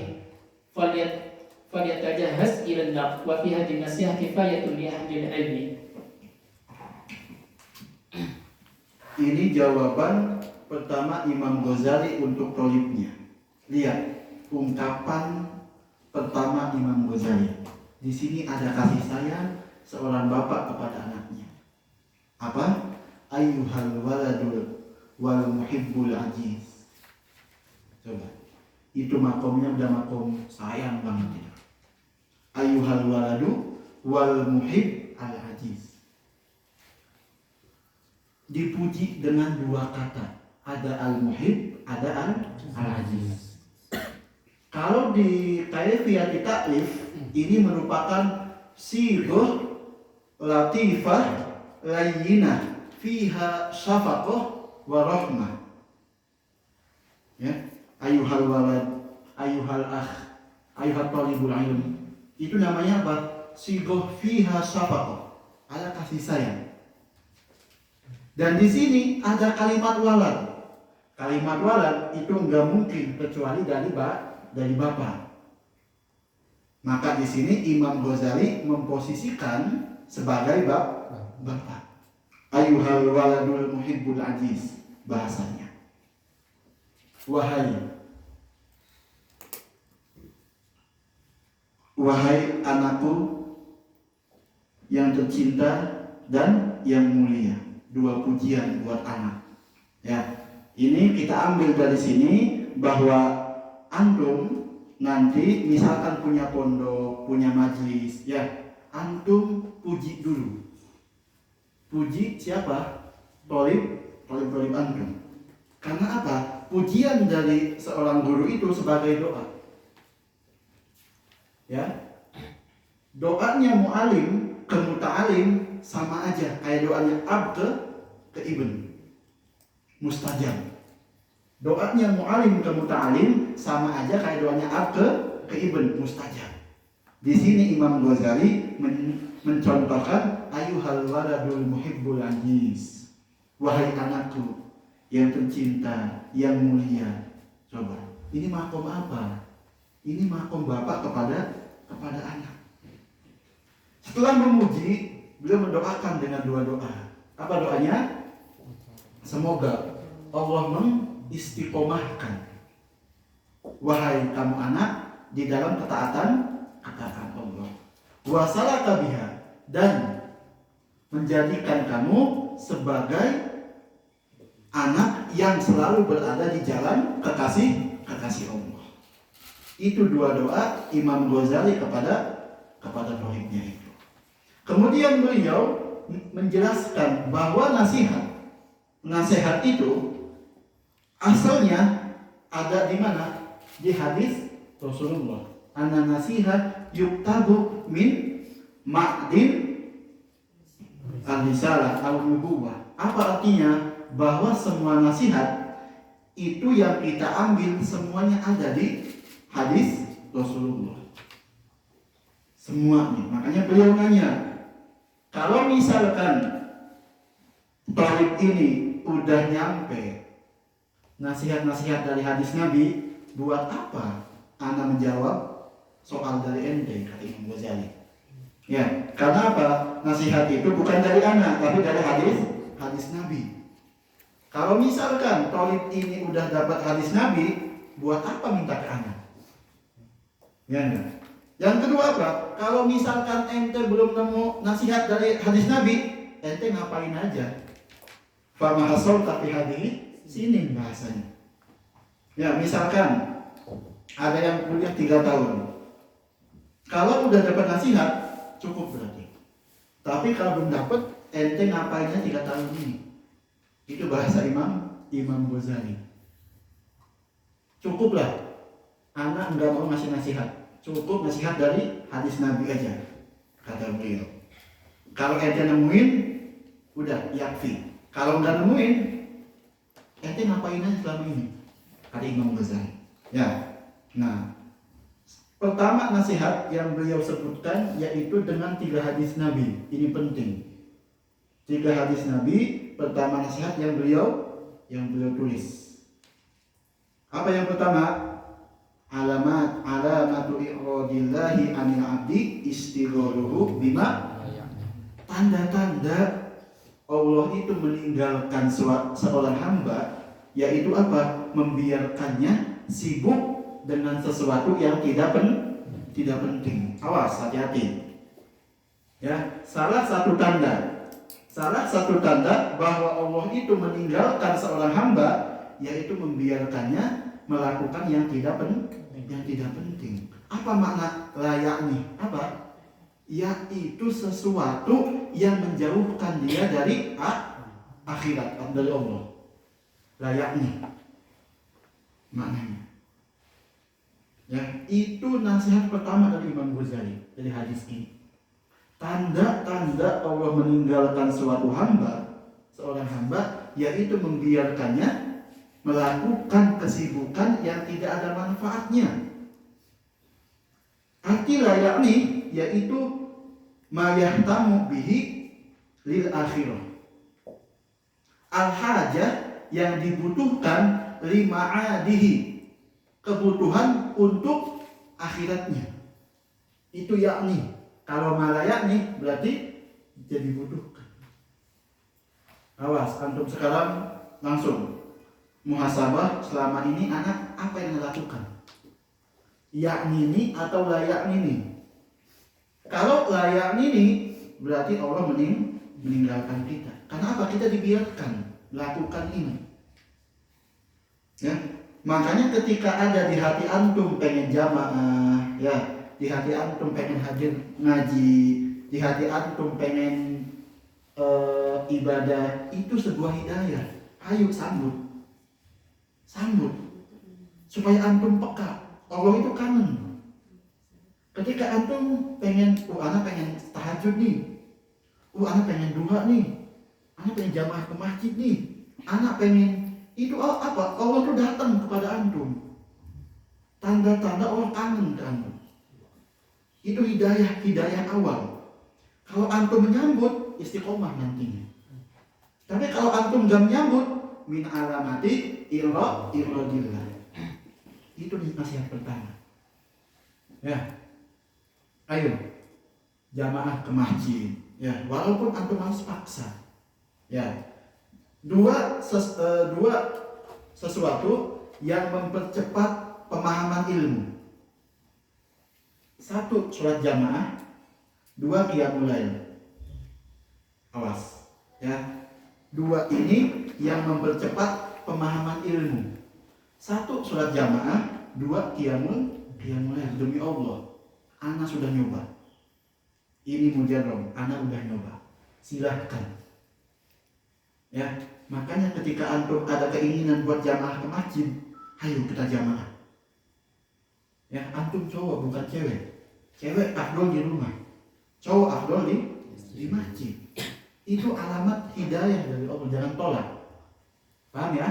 فليتجهز إلى النار وفي هذه النصيحة كفاية لأهل العلم. Ini jawaban pertama Imam Ghazali untuk tolibnya. Lihat ungkapan pertama Imam Ghazali. Di sini ada kasih sayang seorang bapak kepada anaknya. Apa? ayyuhal waladul wal muhibbul ajiz. Coba, itu makomnya udah makom sayang banget itu. Ayyuhal waladu wal muhib al ajiz. Dipuji dengan dua kata, ada al muhib, ada al aziz. Kalau di kaifiyah taklif ini merupakan sighah latifah layyinah fiha syafaqah wa rahmah. Ya, ayyuhal walad, ayyuhal akh, ayyuhat talibul ilm. Itu namanya apa? Sighah fiha syafaqah, ada kasih sayang. Dan di sini ada kalimat walad. Kalimat walad itu enggak mungkin kecuali dari bapak. Maka di sini Imam Ghazali memposisikan sebagai bapak. Ayyuhal waladul muhibbul aziz bahasanya. Wahai anakku yang tercinta dan yang mulia. Dua pujian buat anak. Ya, ini kita ambil dari sini bahwa antum nanti misalkan punya pondok, punya majlis, ya, antum puji dulu. Puji siapa? Tolib antum. Karena apa? Pujian dari seorang guru itu sebagai doa. Ya, doanya mu'alim ke muta'alim sama aja kayak doanya ab ke ibn, mustajab. Doanya mu'alim ke muta'alim sama aja kayak doanya ab ke ibn, mustajab. Di sini Imam Ghazali mencontohkan ayyuhal waladul muhibbul aziz. Wahai anakku yang tercinta, yang mulia. Coba, ini makom apa? Ini makom bapak kepada anak. Setelah memuji, beliau mendoakan dengan dua doa. Apa doanya? Semoga Allah mengistiqomahkan wahai kamu anak di dalam ketaatan Allah. Wa salaka biha, dan menjadikan kamu sebagai anak yang selalu berada di jalan kekasih Allah. Itu dua doa Imam Ghazali kepada muridnya itu. Kemudian beliau menjelaskan bahwa nasihat itu asalnya ada di mana? Di hadis Rasulullah. Ana nasihat yuktabu min ma'din al-risalah al-nubuwah. Apa artinya? Bahwa semua nasihat itu yang kita ambil semuanya ada di hadis Rasulullah. Semuanya. Makanya beliau nanya, kalau misalkan talib ini udah nyampe nasihat-nasihat dari hadis Nabi, buat apa Anda menjawab soal dari ente, kata Imam Ghazali. Ya, karena apa? Nasihat itu bukan dari anak, tapi dari hadis Nabi. Kalau misalkan talib ini udah dapat hadis Nabi, buat apa minta ke anak? Ya enggak? Yang kedua apa? Kalau misalkan ente belum nemu nasihat dari hadis Nabi, ente ngapain aja? Fama hasol tapi hadis sini bahasanya. Ya, misalkan ada yang kuliah 3 tahun. Kalau udah dapat nasihat, cukup berarti. Tapi kalau belum dapat, ente ngapainnya 3 tahun ini? Itu bahasa Imam Ghazali. Cukuplah, anak enggak mau ngasih nasihat. Cukup nasihat dari hadis Nabi aja, kata beliau. Kalau ente nemuin, udah yakfi. Kalau enggak nemuin, ente ngapain aja selama ini? Kata Imam Ghazali. Ya, nah, pertama nasihat yang beliau sebutkan yaitu dengan 3 hadis Nabi. Ini penting. 3 hadis Nabi. Pertama nasihat yang beliau tulis. Apa yang pertama? Alamatu i'radillahi 'anil 'abdi istighaluhu bima. Tanda-tanda Allah itu meninggalkan seorang hamba, yaitu apa? Membiarkannya sibuk dengan sesuatu yang tidak penting. Awas, hati-hati. Ya, salah satu tanda Salah satu tanda bahwa Allah itu meninggalkan seorang hamba yaitu membiarkannya melakukan yang tidak penting. Apa makna layakni? Apa? Yaitu sesuatu yang menjauhkan dia dari akhirat, dari Allah. Layakni maknanya. Ya, itu nasihat pertama dari Imam Ghazali dari hadis ini. Tanda-tanda Allah meninggalkan suatu hamba, seorang hamba, yaitu membiarkannya melakukan kesibukan yang tidak ada manfaatnya. Arti layakni yaitu ma yahtamu bihi lil akhirah. Al-hajah yang dibutuhkan lima'adihi, kebutuhan untuk akhiratnya. Itu yakni. Kalau malayakni berarti jadi butuhkan. Awas, antum sekarang langsung muhasabah, selama ini anak apa yang dilakukan? Yakni ini atau layakni ini? Kalau layakni ini berarti Allah meninggalkan kita. Karena apa? Kita dibiarkan melakukan ini. Ya, makanya ketika ada di hati antum pengen jamaah, ya, di hati antum pengen hadir ngaji, di hati antum pengen ibadah, itu sebuah hidayah. Ayo sambut supaya antum peka. Allah itu kangen. Ketika antum pengen, anak pengen tahajud nih, anak pengen duha nih, anak pengen jamaah ke masjid nih, anak pengen itu apa? Allah itu datang kepada antum. Tanda-tanda Allah kangen ke antum. Itu hidayah awal. Kalau antum menyambut, istiqomah nantinya. Tapi kalau antum gak menyambut, min alamati iradillah. Itu nasihat pertama. Ya, ayo jamaah ke masjid. Ya, walaupun antum harus paksa. Ya, dua sesuatu yang mempercepat pemahaman ilmu. Satu, sholat jamaah. Dua, qiyamul lail. Awas, ya. Dua ini yang mempercepat pemahaman ilmu. Satu, sholat jamaah. Dua, qiyamul lail. Demi Allah, ana sudah nyoba. Ini mujarrab, ana udah nyoba. Silahkan. Ya, makanya ketika antum ada keinginan buat jamaah ke masjid, ayo kita jamaah. Ya, antum cowok bukan cewek. Cewek afdol di rumah, cowok afdol di masjid. Itu alamat hidayah dari Allah, jangan tolak. Paham ya?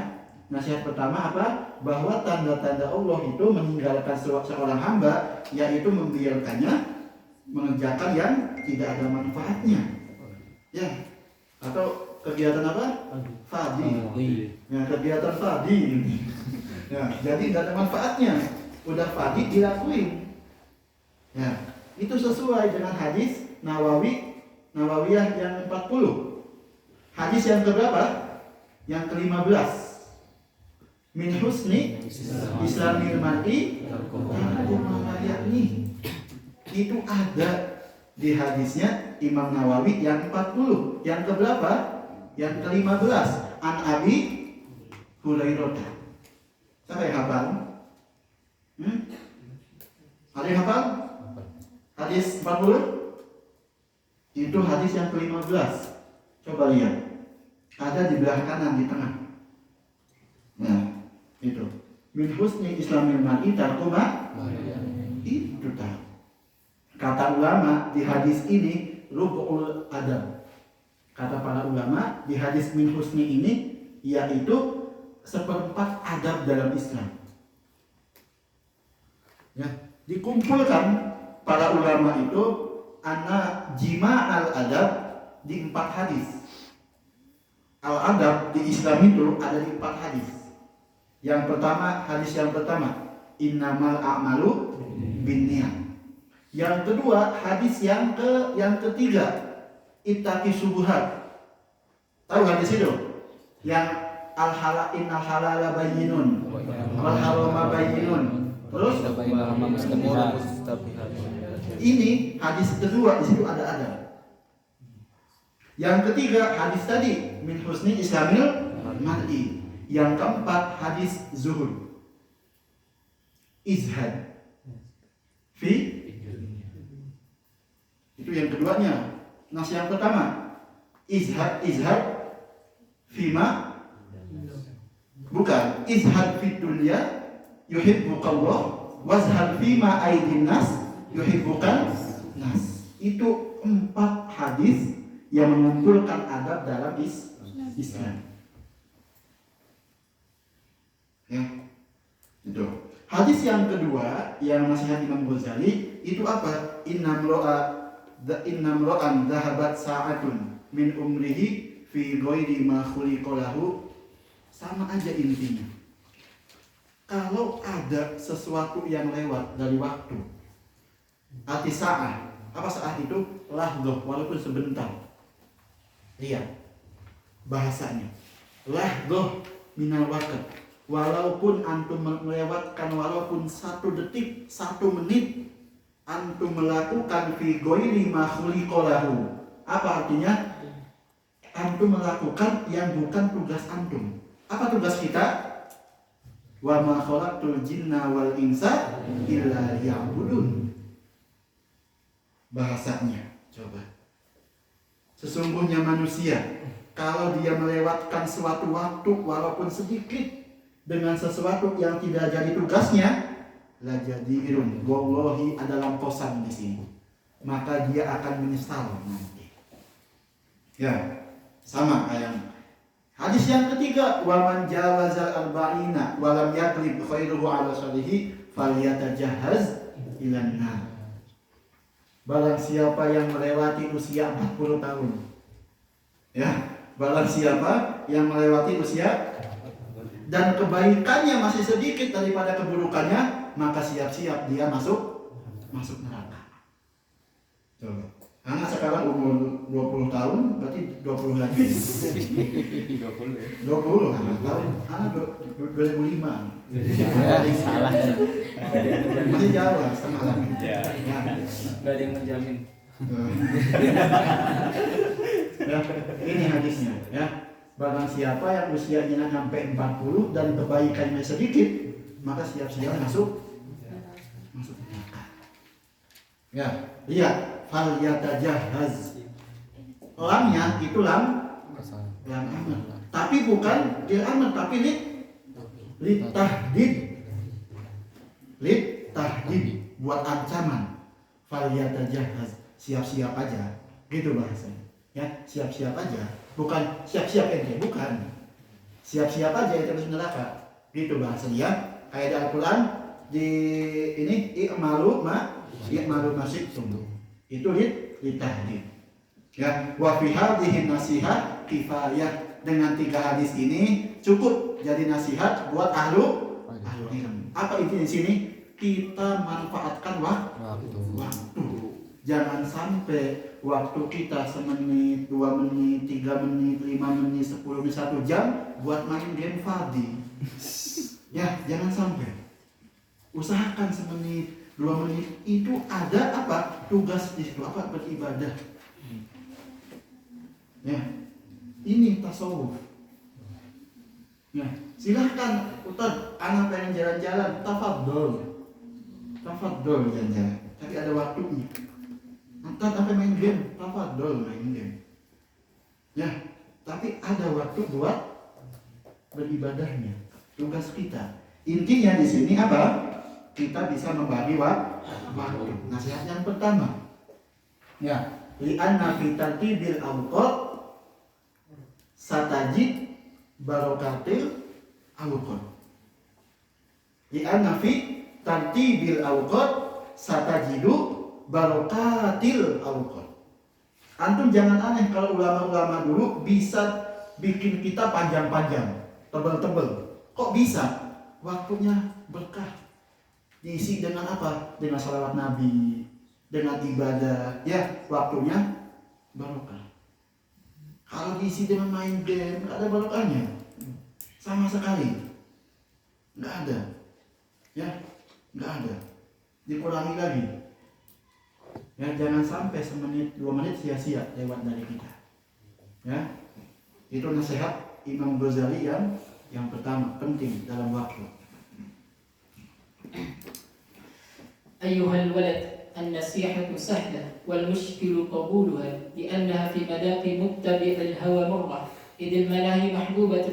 Nasihat pertama apa? Bahwa tanda-tanda Allah itu meninggalkan seorang hamba, yaitu membiarkannya mengerjakan yang tidak ada manfaatnya. Ya, atau kegiatan apa? Fadi. Ya, kegiatan fadi. Ya, jadi tidak ada manfaatnya. Udah fadi dilakuin. Ya, itu sesuai dengan hadis Nawawiyah yang 40. Hadis yang keberapa? Yang ke-15. Min husni islamil mar'i tarku ma yakni. Itu ada di hadisnya Imam Nawawi yang 40. Yang keberapa? Yang ke-15. An Abi Hurairah. Siapa yang hafal? Ada yang hafal? Hadis 40? Itu hadis yang ke-15. Coba lihat. Ada di belah kanan, di tengah. Nah, itu. Min husni islamil mar'i tarku ma. Itu tahu. Kata ulama di hadis ini rub'ul adab. Kata para ulama di hadis min husni ini yaitu seperempat adab dalam Islam. Ya, dikumpulkan para ulama itu anna jima'al adab di 4 hadis. Al-adab di Islam itu ada di 4 hadis. Yang pertama, hadis yang pertama, innamal a'malu binniyat. Yang kedua, hadis yang ketiga, ittaqi subuhat. Tahu hadis itu? Yang innal halala bayyinun wal harama bayyinun. Terus ini hadis kedua, di situ ada adab. Yang ketiga hadis tadi min husni islamil mar'i. Yang keempat hadis zuhud. Izhad fi, itu yang keduanya. Nas yang pertama izhad fima, bukan izhad fi dunya yuhibbukallah, wazhad fima aidin nas yuhibbukan nas. Itu 4 hadis yang mengumpulkan adab dalam Islam. Ya, itu. Hadis yang kedua yang nasihat Imam Ghazali itu apa? Innamro'an dhahabat sa'atun min umrihi fi ghairi ma khuliqalahu. Sama aja intinya. Kalau ada sesuatu yang lewat dari waktu, arti sa'ah. Apa saat itu? Lahdoh, walaupun sebentar. Lihat bahasanya. Lahdoh minal waqt. Walaupun antum melewatkan walaupun 1 detik, 1 menit, antum melakukan fi ghairi ma khuliqalahu. Apa artinya? Antum melakukan yang bukan tugas antum. Apa tugas kita? Wa ma khalaqtul jinna wal insa illa liya'budun. Bahasanya, coba. Sesungguhnya manusia, kalau dia melewatkan suatu waktu walaupun sedikit dengan sesuatu yang tidak jadi tugasnya, la jadirun, wallahi ada lamposan di sini, maka dia akan menyesal nanti. Ya, sama kayak hadis yang ketiga, wa man jawazal arba'ina wa lam yaklib khairuhu ala salihi falyatajahhaz ilan nar. Barang siapa yang melewati usia 40 tahun, ya, barang siapa yang melewati usia dan kebaikannya masih sedikit daripada keburukannya, maka siap-siap dia masuk neraka. Coba. Anak sekarang umur 20 tahun, berarti 20 lagi. 20 tahun. Anak 2005. Salah. Masih jauh lah, setengah lagi. Nggak ada yang menjamin. Ya, ini hadisnya, ya. Barang siapa yang usianya sampai 40 dan kebaikannya sedikit, maka siap-siap masuk neraka. Ya, lihat fal yatajahhaz. Lamnya itu lam aman. Tapi bukan dia aman, tapi lit tahdid buat ancaman. Fal yatajahhaz, siap-siap aja. Gitu bahasanya. Ya, siap-siap aja. Bukan siap-siap ente, bukan. Siap-siap aja ente masuk neraka. Gitu bahasanya ya. Kayak di Al-Qur'an di ini i'malu masyi'tum. Itu litahdid. Ya, wa fi hadhihi nasihat kifayah. Dengan 3 hadis ini cukup jadi nasihat buat ahlu ilm. Apa intinya di sini? Kita manfaatkan waktu. Jangan sampai waktu kita semenit, 2 menit, 3 menit, 5 menit, 10 menit, 1 jam buat main game Fadi. Ya, jangan sampai. Usahakan semenit, 2 menit itu ada apa? Tugas di situ apa? Beribadah. Ya, ini tasawuf. Ya, silahkan Ustaz, anak pengen jalan-jalan, tafadhol jalan-jalan. Tapi ada waktunya. Ustaz sampai main game, tafadhol main game. Ya, tapi ada waktu buat beribadahnya. Tugas kita. Intinya di sini apa? Kita bisa membagi waktu. Nasihat yang pertama. Ya, li'anna fi tartibil awqat satajid barokatil awqat. Li'anna fi tartibil awqat satajidu barokatil awqat. Antum jangan aneh kalau ulama-ulama dulu bisa bikin kita panjang-panjang, tebel-tebel. Kok bisa? Waktunya berkah. Diisi dengan apa? Dengan salawat Nabi, dengan ibadah. Ya, waktunya barokah. Kalau diisi dengan main game, nggak ada barokahnya. Sama sekali. Nggak ada. Ya, nggak ada. Dikurangi lagi. Ya, jangan sampai semenit, 2 menit sia-sia lewat dari kita. Ya, itu nasihat Imam Ghazali yang pertama penting dalam waktu. أيها الولد النصيحة سهلة والمشكل قبولها لأنها في مذاق متبع الهوى مرة إذ الملاهي محبوبة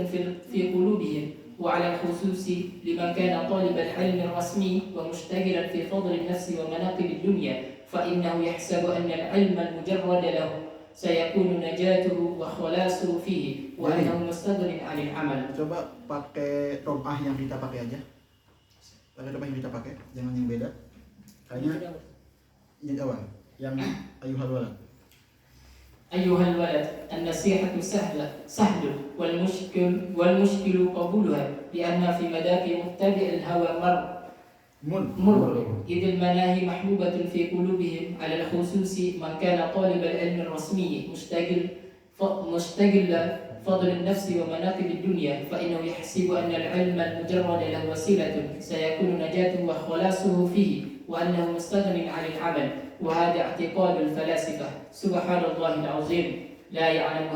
في قلوبهم وعلى الخصوص لمن كان طالب العلم الرسمي ومشتغلا في فضل النفس ومناقب الدنيا فإنه يحسب أن العلم المجرد له سيكون نجاته وخلاصه فيه وأنه مستغن عن العمل. Coba pakai romah yang kita pakai aja. Pakai romah yang kita pakai, jangan yang beda. Kayaknya yang awal, yang ayuhal walad. أيها الولد النصيحة سهل والمشكل قبولها لأنها في مذاق متبع الهوى مر إذ المناهي محبوبة في قلوبهم على الخصوص من كان طالب العلم الرسمي مشتغل فضل النفس ومناقب الدنيا فإنه يحسب أن العلم المجرد له وسيلة سيكون نجاته وخلاصه فيه وأنه مستغن عن العمل وهذا اعتقاد الفلاسفة. سبحان الله العظيم لا يعلم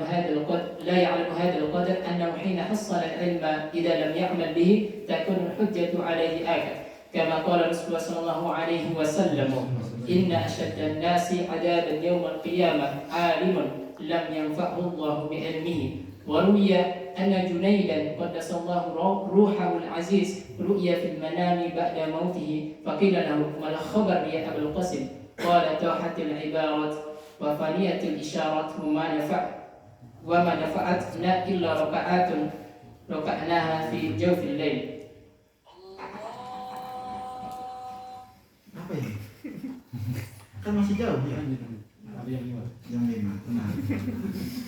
هذا القدر أنه حين حصل العلم إذا لم يعمل به تكون الحجة عليه آكد كما قال رسول الله صلى الله عليه وسلم إن أشد الناس عذابا يوم القيامة عالم لم ينفعه الله بعلمه. وروي أن جنيدا قدس الله روحه العزيز رؤيا في المنام بعد موته فقيل له ما الخبر يا أبا القاسم قال توحت العبارة وفانية الإشارة وما نفعتنا إلا ركعناها في جوف الليل. Apa ini? Kan masih jauh ya. Ada yang 5. Yang 5,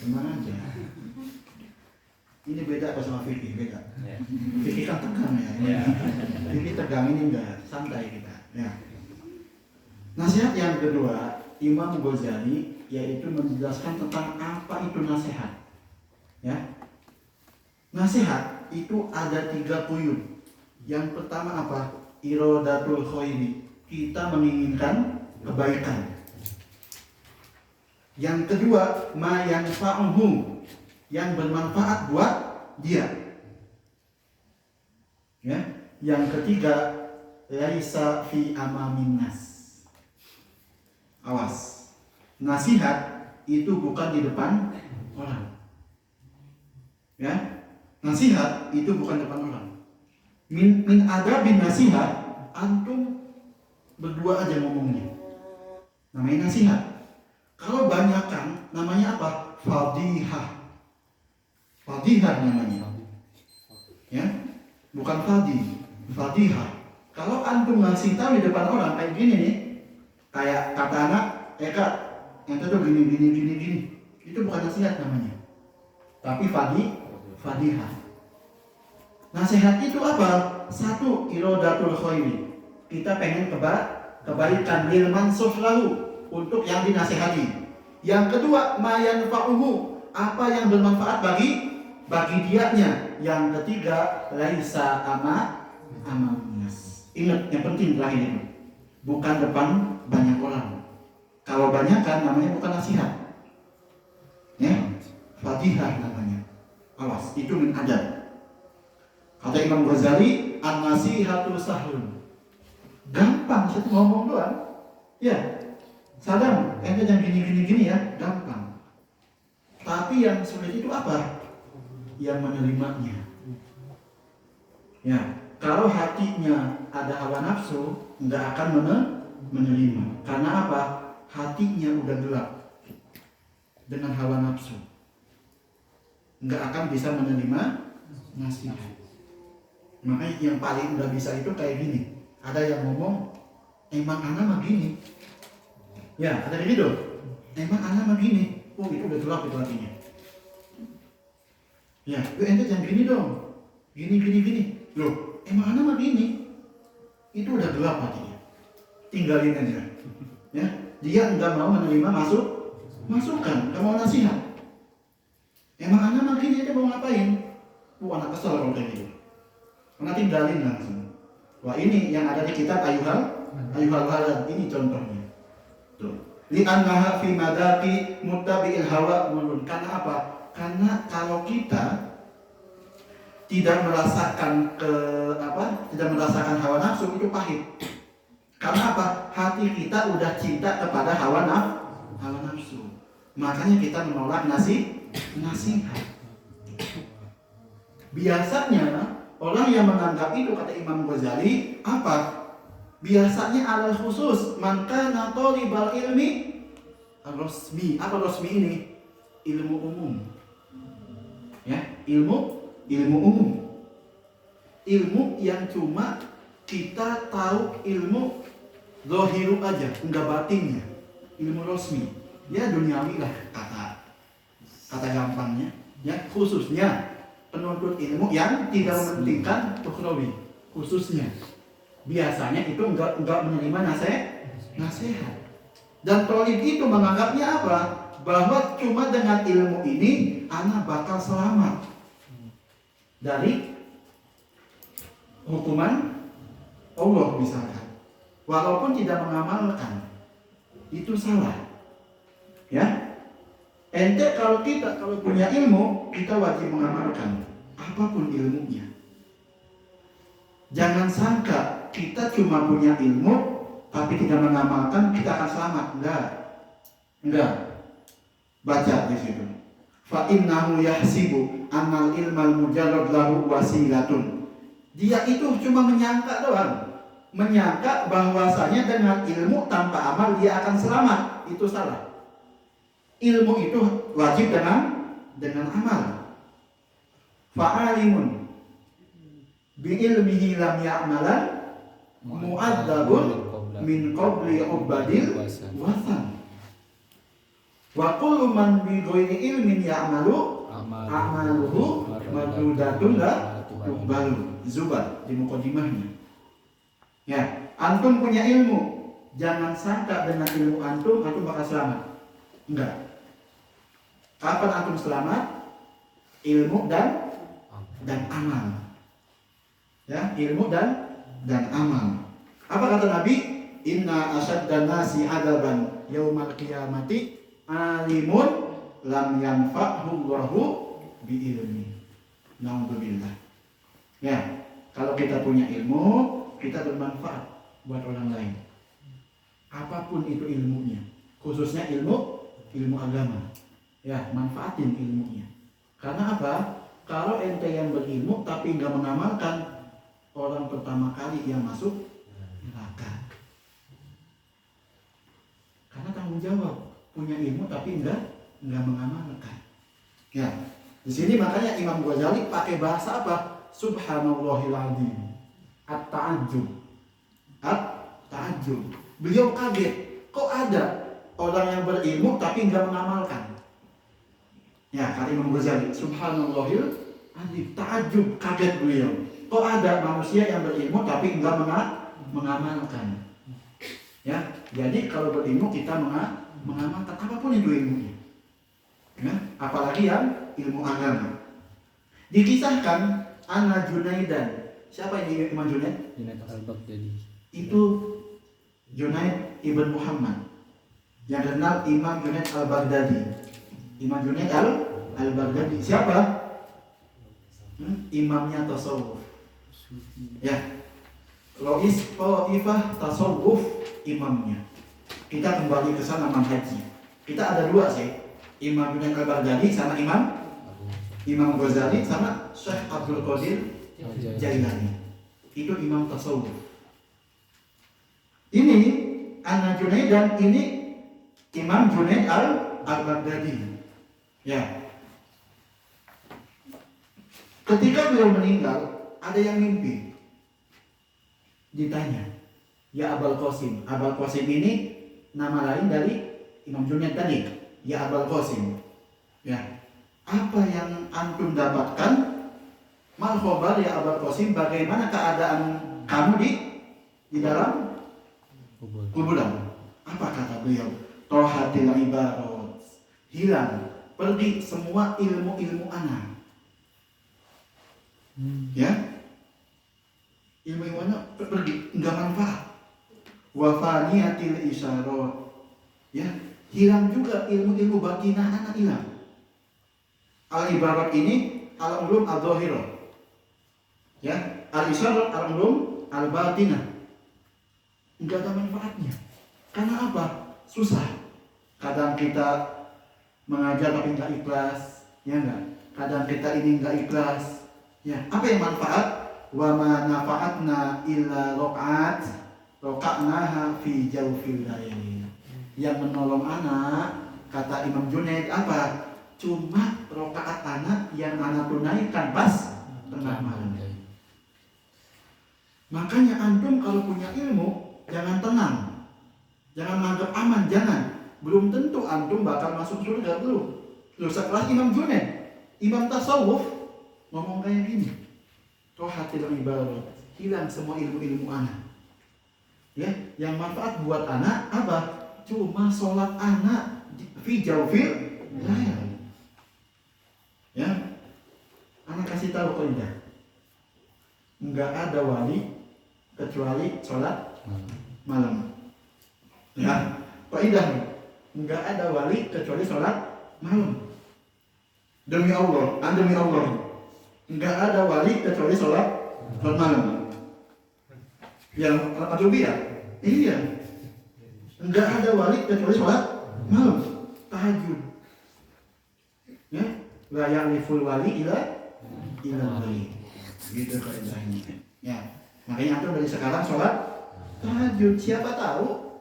tenang aja. Ini beda apa sama fikih, beda. Fikih kan tegang ya. Fikih tegang, ini enggak, santai kita. Ya. Nasihat yang kedua Imam Ghazali yaitu menjelaskan tentang apa itu nasihat. Ya. Nasihat itu ada 3 quyud. Yang pertama apa? Iradatul khairi. Kita menginginkan kebaikan. Yang kedua, ma yanfa'uhu. Yang bermanfaat buat dia. Ya. Yang ketiga, laisa fi amamin nas. Awas. Nasihat itu bukan di depan orang. Ya. Nasihat itu bukan depan orang. Min adabin nasihat, antum berdua aja ngomongnya. Namanya nasihat. Kalau banyakan namanya apa? Fadihah. Fadihah namanya. Ya. Bukan fadihah. Kalau antum ngasih tahu di depan orang kayak gini nih, kayak kata anak, Kak, yang itu gini. Itu bukan nasihat namanya. Tapi fadihah. Nasihat itu apa? 1, iradatul khairi. Kita pengen kebaikan lil mansuh lahu, untuk yang dinasihati. Yang kedua, ma yanfa'uhu, apa yang bermanfaat bagi dianya. Yang ketiga, laisa amanas. Ingat yang penting terakhir itu. Bukan depan banyak orang. Kalau banyak kan namanya bukan nasihat. Ya, Fatihah namanya. Awas, itu min adab. Kata Imam Ghazali, an-nasihatu sahlun. Gampang, satu ngomong doang. Ya, sadam, ente jangan gini ya, gampang. Tapi yang sulit itu apa? Yang menerimanya. Ya, kalau hatinya ada hawa nafsu, nggak akan menerima. Karena apa? Hatinya udah gelap dengan hawa nafsu, nggak akan bisa menerima nasihat. Makanya yang paling nggak bisa itu kayak gini. Ada yang ngomong, emang anak mah gini. Ya, ada gitu. Emang anak mah gini. Oh, itu udah gelap itu hatinya. Ya, ente jangan gini dong. Gini. Loh, emang anak mah gini. Itu udah gelap hatinya. Tinggalin aja. Ya, dia nggak mau menerima masukan, nggak mau nasihat. Emang anak mah gini, dia mau ngapain? Anak kesel kalau kayak gitu. Karena tinggalin langsung. Wah, ini yang ada di kitab Ayuhal Walad, ini contohnya. Tuh. li'annaha fi madaqi muttabi'il hawa mulun. Karena apa? Karena kalau kita tidak merasakan tidak merasakan hawa nafsu itu pahit. Karena apa? Hati kita udah cinta kepada hawa nafsu. Makanya kita menolak nasihat. Biasanya orang yang menganggap itu, kata Imam Ghazali, apa? Biasanya alal khusus man kana thalibal ilmi ar-rasmi. Apa rasmi ini? Ilmu umum. Ya, ilmu umum. Ilmu yang cuma kita tahu ilmu zahiru aja, enggak batinnya. Ilmu rasmi. Ya duniawi lah kata gampangnya. Ya, khususnya penuntut ilmu yang tidak mementingkan ukhrawi. Khususnya biasanya itu enggak menerima nasihat. Dan thalib itu menganggapnya apa? Bahwa cuma dengan ilmu ini anak bakal selamat dari hukuman Allah misalkan. Walaupun tidak mengamalkan. Itu salah. Ya. Ente kalau punya ilmu, kita wajib mengamalkan apapun ilmunya. Jangan sangka kita cuma punya ilmu tapi tidak mengamalkan kita akan selamat. Enggak. Baca di situ. Fa innahu yahsibu annal ilmal mujarrad lahu wasilatun. Dia itu cuma menyangka doang. Menyangka bahwasanya dengan ilmu tanpa amal dia akan selamat. Itu salah. Ilmu itu wajib dengan amal. Fa'alimun bi ilmihi lam ya'malan mu'adzabun min qabli ubadil wasan. Wa kullu man bi ghairi ilmin ya'malu a'maluhu mardudatun la tuqbalu. Zubat di muqaddimahnya. Ya, antum punya ilmu, jangan sangka dengan ilmu antum bakal selamat. Enggak. Kapan antum selamat? Ilmu dan amal. Ya, ilmu dan amal. Apa kata Nabi? Inna asyaddan nasi adaban yaumal qiyamati alimun lam yanfa'hu Allahu bi ilmi. Nauzubillah. Ya, kalau kita punya ilmu, kita bermanfaat buat orang lain. Apapun itu ilmunya, khususnya ilmu agama. Ya, manfaatin ilmunya. Karena apa? Kalau ente yang berilmu tapi nggak mengamalkan, orang pertama kali yang masuk neraka. Karena tanggung jawab, punya ilmu tapi nggak mengamalkan. Ya, di sini makanya Imam Ghazali pakai bahasa apa? Subhanallahil azim. At-ta'ajjub. Beliau kaget, kok ada orang yang berilmu tapi nggak mengamalkan. Ya, kata Imam Ghazali, subhanallahil azim, ta'ajjub, kaget beliau. Kok ada manusia yang berilmu tapi nggak mengamalkan. Ya, jadi kalau berilmu kita mengamalkan apapun itu ilmunya. Ya, apalagi yang ilmu agama. Dikisahkan Ana Junaidan. Siapa ini Imam Junaid? Junaid al-Baghdadi. Itu Junaid ibn Muhammad. Yang kenal Imam Junaid al-Baghdadi. Imam Junaid al-Baghdadi. Siapa? Imamnya tasawuf. Ya. Rois Taifah tasawuf imamnya. Kita kembali ke sana manhajnya. Kita ada dua sih. Imam Junaid al-Baghdadi sama Imam Ghazali sama Syekh Abdul Qadir Jailani. Itu imam tasawuf. Ini Ana Junaid dan ini Imam Junaid al-Baghdadi. Ya. Ketika beliau meninggal, ada yang mimpi. Ditanya, ya Abul Qasim. Abul Qasim ini nama lain dari Imam Junaid tadi. Ya Abul Qasim. Ya. Apa yang antum dapatkan? Mal khobar ya Abul Qasim, bagaimana keadaan kamu di dalam kuburan? Apa kata beliau? Tohatil ibarat, hilang, pergi semua ilmu anak. Ya, ilmu anak pergi, enggak manfaat. Wafaniyatil isyarat, Ya, hilang juga ilmu-ilmu batinah anak hilang. Al-ibarat ini al-ulum al-dhahirah. Ya, al-isyarat al-ulum al-batinah. Enggak ada manfaatnya. Karena apa? Susah. Kadang kita mengajar tapi enggak ikhlas, ya enggak? Kadang kita ini enggak ikhlas. Ya, apa yang manfaat? Wa ma nafa'atna illa raqa'naha fi jawfil lail. Yang menolong anak, kata Imam Junaid apa? Cuma rakaat anak yang anak tunaikan pas tengah malam. Makanya antum kalau punya ilmu jangan tenang, jangan menganggap aman, jangan. Belum tentu antum bakal masuk surga, belum. Lu sekelas Imam Junaid, imam tasawuf, ngomong kayak gini. Rohatil ibarat, hilang semua ilmu-ilmu anak. Ya, yang manfaat buat anak apa? Cuma sholat anak fi jawfil lail. Ya, anak kasih tahu kaidah. Enggak ada wali kecuali sholat malam. Ya, kaidah nih. Enggak ada wali kecuali sholat malam. Demi Allah, demi Allah. Enggak ada wali kecuali sholat malam. Yang Adubiyah, iya. Enggak ada wali kecuali sholat malam, tahajud. Ya, la ya'riful wali ila wali. Gitu kaidahnya. Ya, makanya antum dari sekarang sholat tahajud. Siapa tahu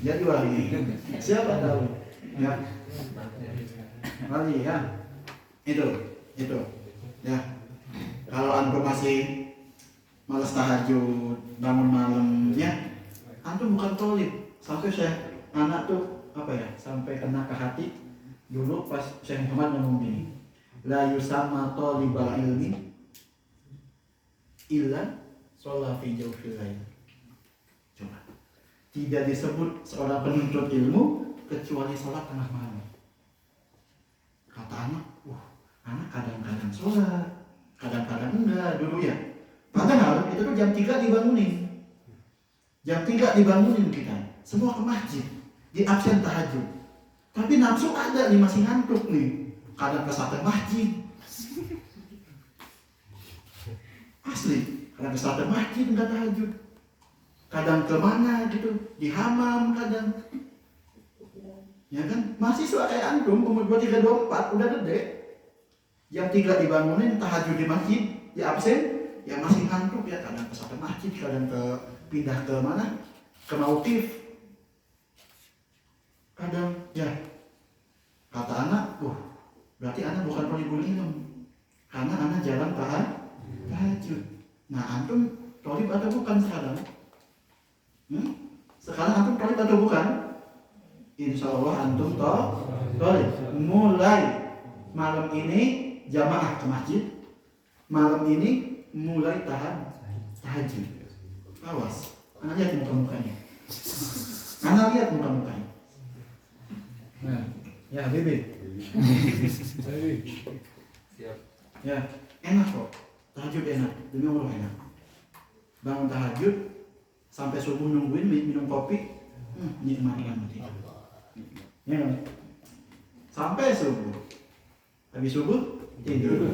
jadi wali. Siapa tahu? Ya, wali ya. Itu. Ya, kalau antum masih malas tahajud, bangun malam, ya, antum bukan tolib. Sampai anak tuh apa ya? Sampai kena ke hati. Dulu pas Syekh Muhammad ngomong gini, la yusamma tolibal ilmi illa sholat fi jawfil lail. Coba, tidak disebut seorang penuntut ilmu kecuali sholat tengah malam. Kata anak, anak kadang-kadang sholat, kadang-kadang enggak dulu ya. Padahal itu tuh jam 3 dibangunin. Jam 3 dibangunin kita. Semua ke masjid, di absen tahajud. Tapi nafsu ada nih, masih ngantuk nih. Kadang ke sate masjid. Asli, kadang ke sate masjid enggak tahajud. Kadang ke mana gitu, di hamam kadang. Ya kan, mahasiswa kayak antum umur 23, 24 udah gede. Jam 3 dibangunin tahajud di masjid, di absen, ya masih ngantuk ya, kadang ke sate masjid, kadang ke pindah ke mana? Ke mauqif. Kadang ya kata anak, berarti anak bukan tholibul ilm, karena anak jarang tahajud. Nah, antum tholib atau bukan sekarang? Sekarang antum tholib atau bukan? Insya Allah antum tholib. Mulai malam ini jamaah ke masjid, malam ini mulai tahajud. Awas, anak lihat muka-mukanya. Anak lihat muka-mukanya. Nah, ya Bibi. Siap. Ya, enak kok. Tahajud enak, demi Allah enak. Bangun tahajud sampai subuh nungguin minum kopi, nikmat banget itu. Ya kan? Sampai subuh. Habis subuh tidur.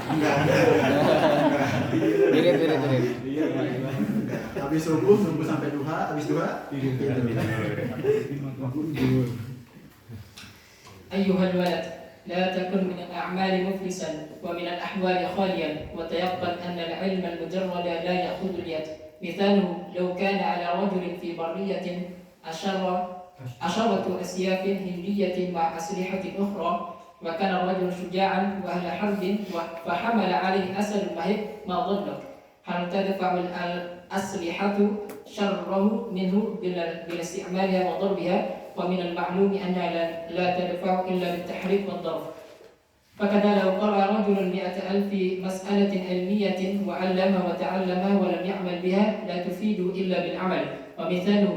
Enggak. Tidur. Habis subuh nunggu sampai duha, habis duha tidur. أيها الولد، لا تكن من الأعمال مفلسا ومن الأحوال خاليا، وتيقن أن العلم المجرد لا يأخذ اليد. مثاله لو كان على رجل في برية عشرة أسياف هندية مع أسلحة أخرى، وكان الرجل شجاعا وأهل حرب فحمل عليه أسد مهب، ما ظنك؟ هل تدفع الأسلحة شره منه بالاستعمالها وضربها؟ ومن المعلوم أنها لا تدفع إلا بالتحريك والضرب. فكذا لو قرأ رجل 100,000 مسألة علمية وعلمها وتعلمها ولم يعمل بها لا تفيد إلا بالعمل. ومثاله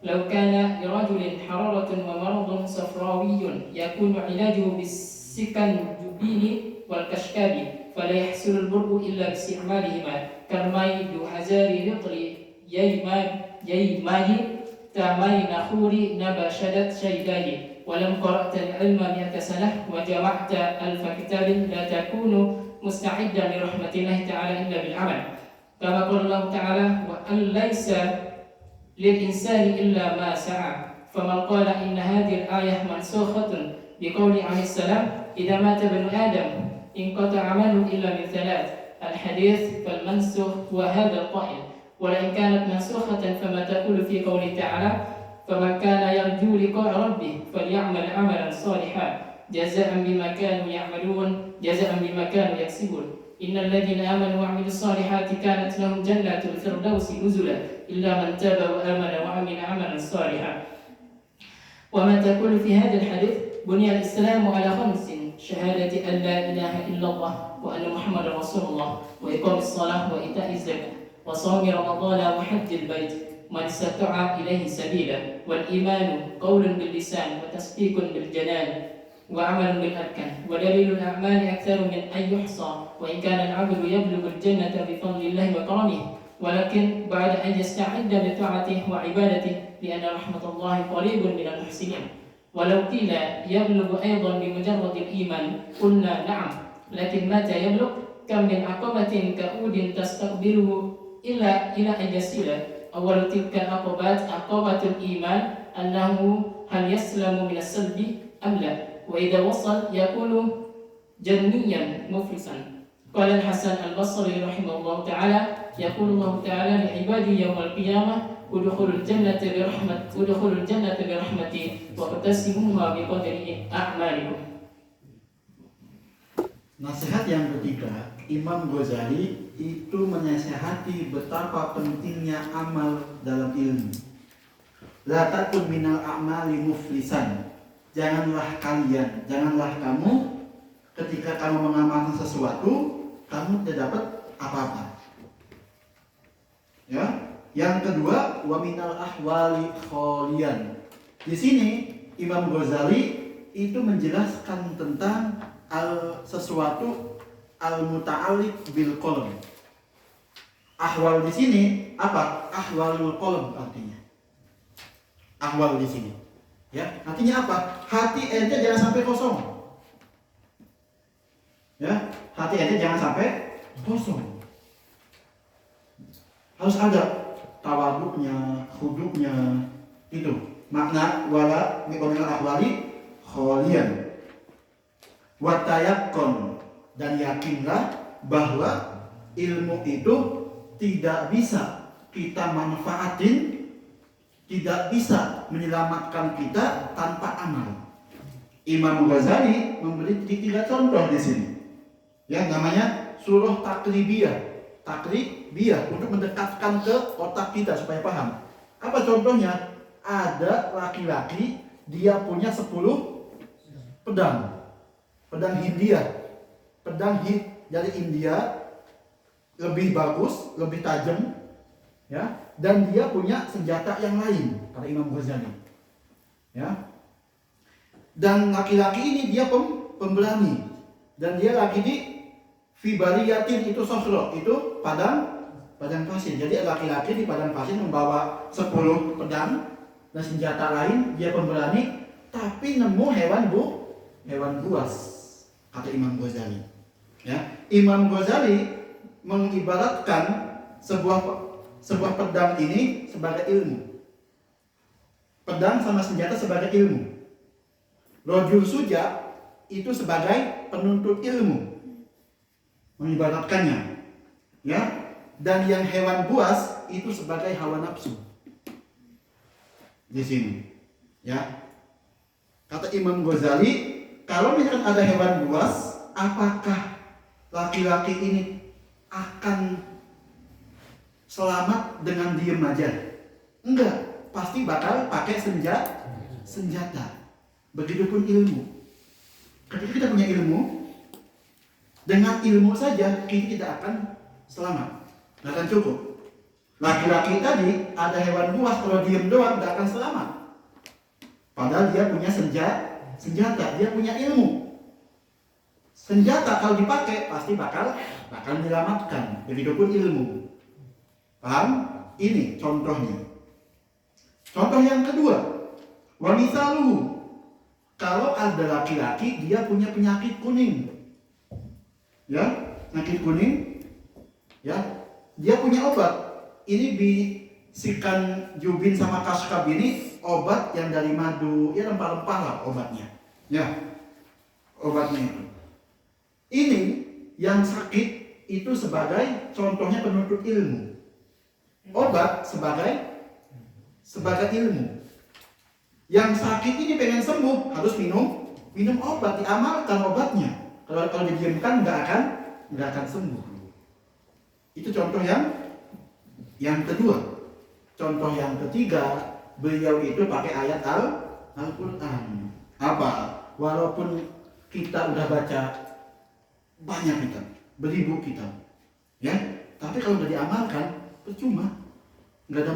لو كان لرجل حرارة ومرض صفراوي يكون علاجه بالسكنجبين والكشكاب، فلا يحصل البرء إلا باستعمالهما كالماء بهزار رطل ييماج تامي نخوري نبا شدت شيداي ولم قرأت العلم 100 سنة وجمعت 1000 كتاب لا تكون مستعدا لرحمة الله تعالى إلا بالعمل كما قال الله تعالى وأن ليس للإنسان إلا ما سعى فمن قال إن هذه الآية منسوخة بقول عليه السلام إذا مات ابن آدم انقطع عمله إلا من 3 الحديث فالمنسوخ هو هذا القائل ولئن كانت منسوخة فما تقول في قوله تعالى فمن كان يرجو لقاء ربه فليعمل عملا صالحا جزاء بما كانوا يعملون جزاء بما كانوا يكسبون إن الذين آمنوا وعملوا الصالحات كانت لهم جنات الفردوس نزلا إلا من تاب وآمن وعمل عملا صالحا وما تقول في هذا الحديث بني الإسلام على 5 شهادة أن لا إله إلا الله وأن محمد رسول الله وإقام الصلاة وإيتاء الزكاة وصوم رمضان وحج البيت من استطاع إليه سبيلا والإيمان قول باللسان وتصديق بالجنان وعمل بالأركان ودليل الأعمال أكثر من أن يحصى وإن كان العبد يبلغ الجنة بفضل الله وكرمه ولكن بعد أن يستعد بطاعته وعبادته لأن رحمة الله قريب من المحسنين ولو قيل يبلغ أيضا بمجرد الإيمان قلنا نعم لكن متى يبلغ كم من عقبة كؤود تستقبله إلى أن يصل أول تلك العقبات عقبة الإيمان أنه هل يسلم من السلب أم لا وإذا وصل يكون جنيا مفلسا قال الحسن البصري رحمه الله تعالى يقول الله تعالى لعباده يوم القيامة ادخلوا الجنة برحمتي واقتسموها بقدر أعمالكم. Nasihat yang ketiga, Imam Ghazali itu menasihati betapa pentingnya amal dalam ilmu. La takun minal a'mali muflisan. Janganlah kamu ketika kamu mengamalkan sesuatu, kamu tidak dapat apa-apa. Ya. Yang kedua, wa minal ahwali kholian. Di sini Imam Ghazali itu menjelaskan tentang sesuatu al-muta'alliq bil qalb. Ahwal di sini apa? Ahwalul qalb artinya. Ahwal di sini. Ya, artinya apa? Hati ente jangan sampai kosong. Ya, hati ente jangan sampai kosong. Harus ada tawaduknya, khuduknya, itu makna wala miqamil ahwali kholian. Watayakkon, dan yakinlah bahwa ilmu itu tidak bisa kita manfaatin, tidak bisa menyelamatkan kita tanpa amal. Imam Ghazali memberi 3 contoh di sini. Ya, namanya surah takribiyah untuk mendekatkan ke otak kita supaya paham. Apa contohnya? Ada laki-laki dia punya 10 pedang Hindia, dari India, lebih bagus, lebih tajam, ya. Dan dia punya senjata yang lain, kata Imam Ghazali, ya. Dan laki-laki ini dia pemberani, dan dia lagi di Fibariyatin, itu sosro, itu padang pasir. Jadi laki-laki di padang pasir membawa 10 pedang dan senjata lain, dia pemberani, tapi nemu hewan buas. Kata Imam Ghazali, ya. Imam Ghazali mengibaratkan sebuah pedang ini sebagai ilmu. Pedang sama senjata sebagai ilmu. Rajul suja itu sebagai penuntut ilmu, mengibaratkannya, ya. Dan yang hewan buas itu sebagai hawa nafsu. Di sini, ya. Kata Imam Ghazali, kalau misalkan ada hewan buas, apakah laki-laki ini akan selamat dengan diem aja? Enggak, pasti bakal pakai senjata. Begitupun ilmu. Ketika kita punya ilmu, dengan ilmu saja kita tidak akan selamat, tidak akan cukup. Laki-laki tadi ada hewan buas, kalau diem doang tidak akan selamat. Padahal dia punya senjata, dia punya ilmu. Senjata kalau dipakai pasti bakal menyelamatkan. Begitupun ilmu. Paham? Ini contohnya. Contoh yang kedua, wa mithaluhu, kalau ada laki-laki dia punya penyakit kuning, ya, penyakit kuning, ya, dia punya obat. Ini bisikan Jubin sama Kaskab ini obat yang dari madu, ya rempah-rempah lah obatnya, ya, obatnya itu. Ini yang sakit itu sebagai contohnya penuntut ilmu, obat sebagai ilmu. Yang sakit ini pengen sembuh harus minum obat, diamalkan obatnya. Kalau didiamkan nggak akan sembuh. Itu contoh yang kedua. Contoh yang ketiga, beliau itu pakai ayat Al-Quran. Apa? Walaupun kita udah baca banyak kitab, beribu kitab, ya, tapi kalau udah diamalkan percuma, nggak ada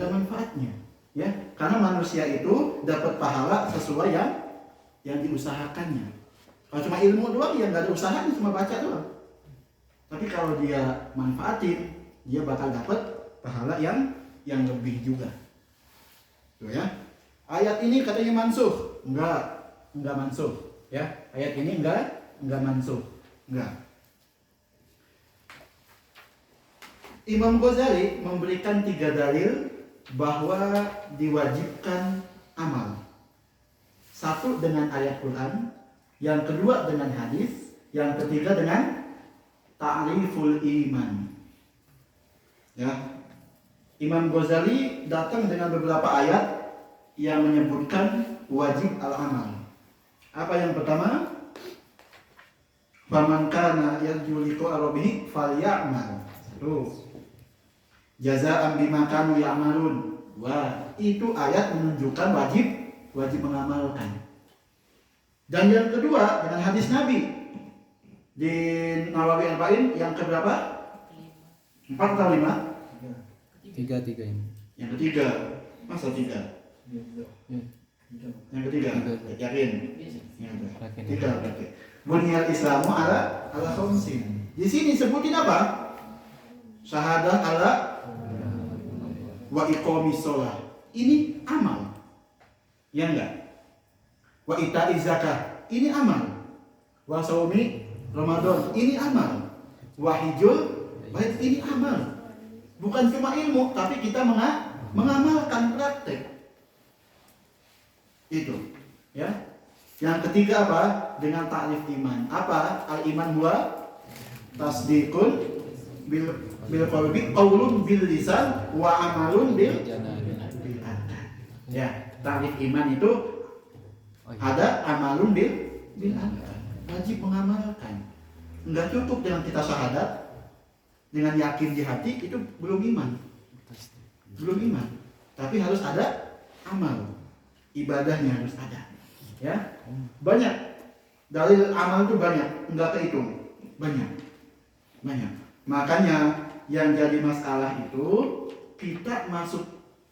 manfaatnya, ya, karena manusia itu dapat pahala sesuai yang diusahakannya. Kalau cuma ilmu doang, ya nggak ada usahanya, cuma baca doang. Tapi kalau dia manfaatin, dia bakal dapat pahala yang lebih juga. Tuh ya. Ayat ini katanya mansuh, enggak mansuh, ya. Ayat ini enggak mansuh, enggak. Imam Ghazali memberikan 3 dalil bahwa diwajibkan amal. Satu dengan ayat Quran, yang kedua dengan hadis, yang ketiga dengan ta'riful iman. Ya. Imam Ghazali datang dengan beberapa ayat yang menyebutkan wajib al-amal. Apa yang pertama? Faman kana yarju liqa rabbih falyamal. Jazaa'an bima kanu ya'malun. Wah, itu ayat menunjukkan wajib mengamalkan. Dan yang kedua dengan hadis Nabi di Nawawi Arba'in yang keberapa? 4 atau 5? 3 ini. Yang ketiga. Masa 3? Yang ketiga. Yakin? Yakin. 3 berarti. Bunyal Islamu ala khamsin. Di sini sebutin apa? Syahadah ala wa iqamis shalah. Ini amal. Ya enggak? Wa ita'iz zakah. Ini amal. Wa shaumi Ramadan. Ini amal. Wa hijjul bait. Ini amal. Bukan cuma ilmu, tapi kita mengamalkan, praktek. Itu, ya. Yang ketiga apa? Dengan ta'rif iman. Apa? Al-iman huwa tasdiqun bil qalbi, qaulun bil lisan, wa amalun bil arkan. Ya, ta'rif iman itu ada amalun bil arkan. Wajib mengamalkan. Enggak cukup dengan kita syahadat, dengan yakin di hati, itu belum iman. Tapi harus ada amal. Ibadahnya harus ada. Ya, banyak dalil amal itu banyak, enggak kehitung, banyak. Makanya yang jadi masalah itu kita masuk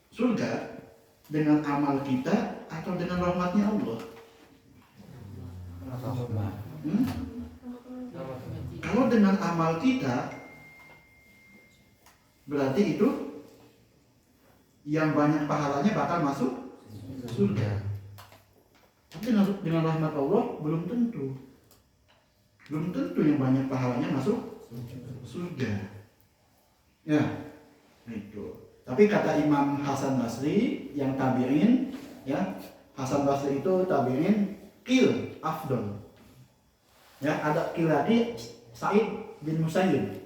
surga dengan amal kita atau dengan rahmatnya Allah. Kalau dengan amal kita, berarti itu yang banyak pahalanya bakal masuk surga. Tapi dengan rahmat Allah belum tentu yang banyak pahalanya masuk surga. Ya, itu. Tapi kata Imam Hasan Basri yang tabi'in, ya, Hasan Basri itu tabi'in qil afdal. Ya, ada qil lagi Sa'id bin Musayyib